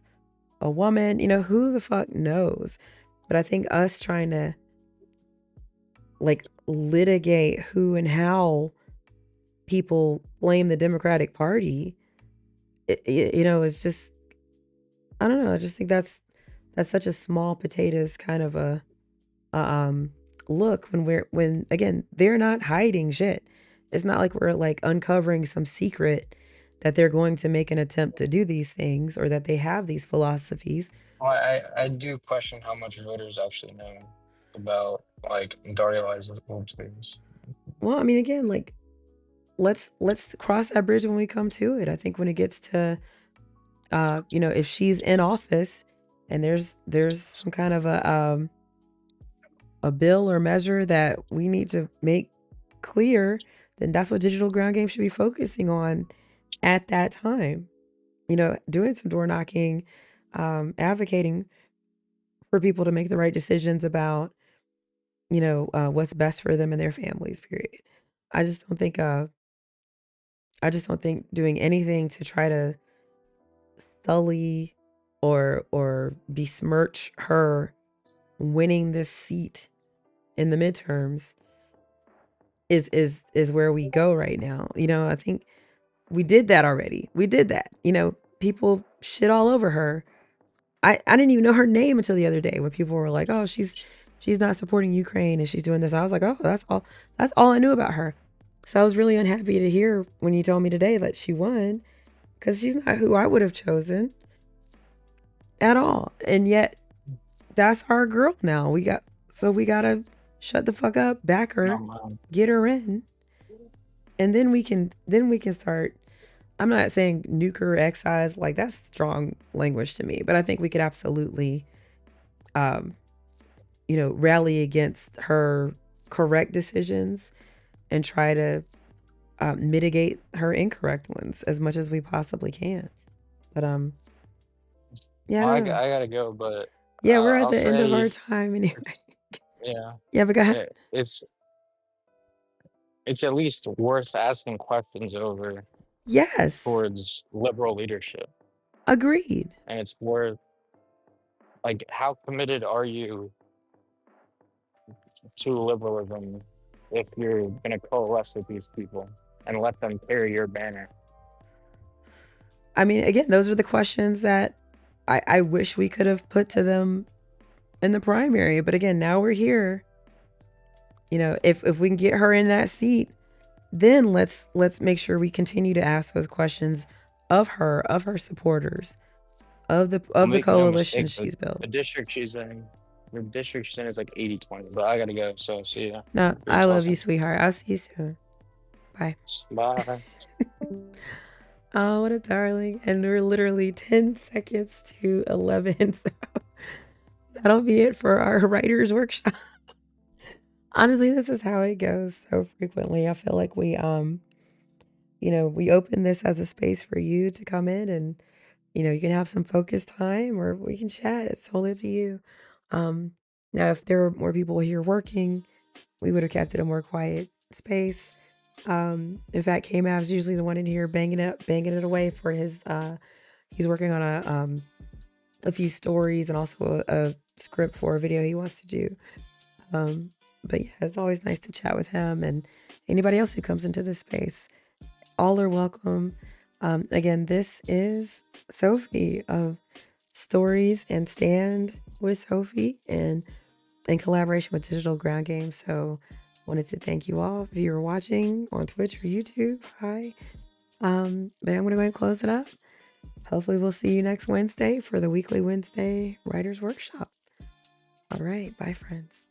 a woman. Who the fuck knows? But I think us trying to, like, litigate who and how people blame the Democratic Party, it's just, I don't know. I just think that's such a small potatoes kind of a look when again, they're not hiding shit. It's not like we're like uncovering some secret that they're going to make an attempt to do these things, or that they have these philosophies. Well, I do question how much voters actually know about like Daria-Liza's old things. Well, I mean, again, like, let's cross that bridge when we come to it. I think when it gets to, if she's in office and there's some kind of a bill or measure that we need to make clear, then that's what Digital Ground Game should be focusing on at that time. Doing some door knocking, advocating for people to make the right decisions about, what's best for them and their families, period. I just don't think doing anything to try to sully or besmirch her winning this seat in the midterms is where we go right now. I think we did that already. We did that. People shit all over her. I didn't even know her name until the other day when people were like, "Oh, she's not supporting Ukraine and she's doing this." I was like, "Oh, that's all I knew about her." So I was really unhappy to hear when you told me today that she won, because she's not who I would have chosen at all. And yet, that's our girl now. We gotta shut the fuck up, back her, get her in, and then we can start. I'm not saying nuke her, excise, like that's strong language to me, but I think we could absolutely, rally against her correct decisions and try to mitigate her incorrect ones as much as we possibly can. But yeah, I I don't know. gotta go, but Yeah, we're at I'll the end of our say time anyway. yeah, Yeah, but go ahead. it's at least worth asking questions over Yes, towards liberal leadership, agreed. and it's worth like how committed are you to liberalism if you're gonna coalesce with these people and let them carry your banner? I mean, again, those are the questions that I wish we could have put to them in the primary. But again, now we're here. If we can get her in that seat, then let's make sure we continue to ask those questions of her supporters, of the Make no coalition mistake, she's built. the district she's in is like 80-20, but I gotta go, so see ya. No, Great I love you, talking. sweetheart. I'll see you soon. Bye. Bye. Oh, what a darling. And we're literally 10 seconds to 11. So that'll be it for our writer's workshop. Honestly, this is how it goes so frequently. I feel like we open this as a space for you to come in and, you can have some focused time or we can chat. It's totally up to you. Now, if there were more people here working, we would have kept it a more quiet space. In fact, K-Mav is usually the one in here banging it away for his, he's working on a few stories and also a script for a video he wants to do. But yeah, it's always nice to chat with him and anybody else who comes into this space. All are welcome. Again, this is Sophie of Stories and Stand with Sophie and in collaboration with Digital Ground Game. So wanted to thank you all if you're watching on Twitch or YouTube. Hi. But I'm gonna go ahead and close it up. Hopefully we'll see you next Wednesday for the weekly Wednesday Writers Workshop. All right, bye friends.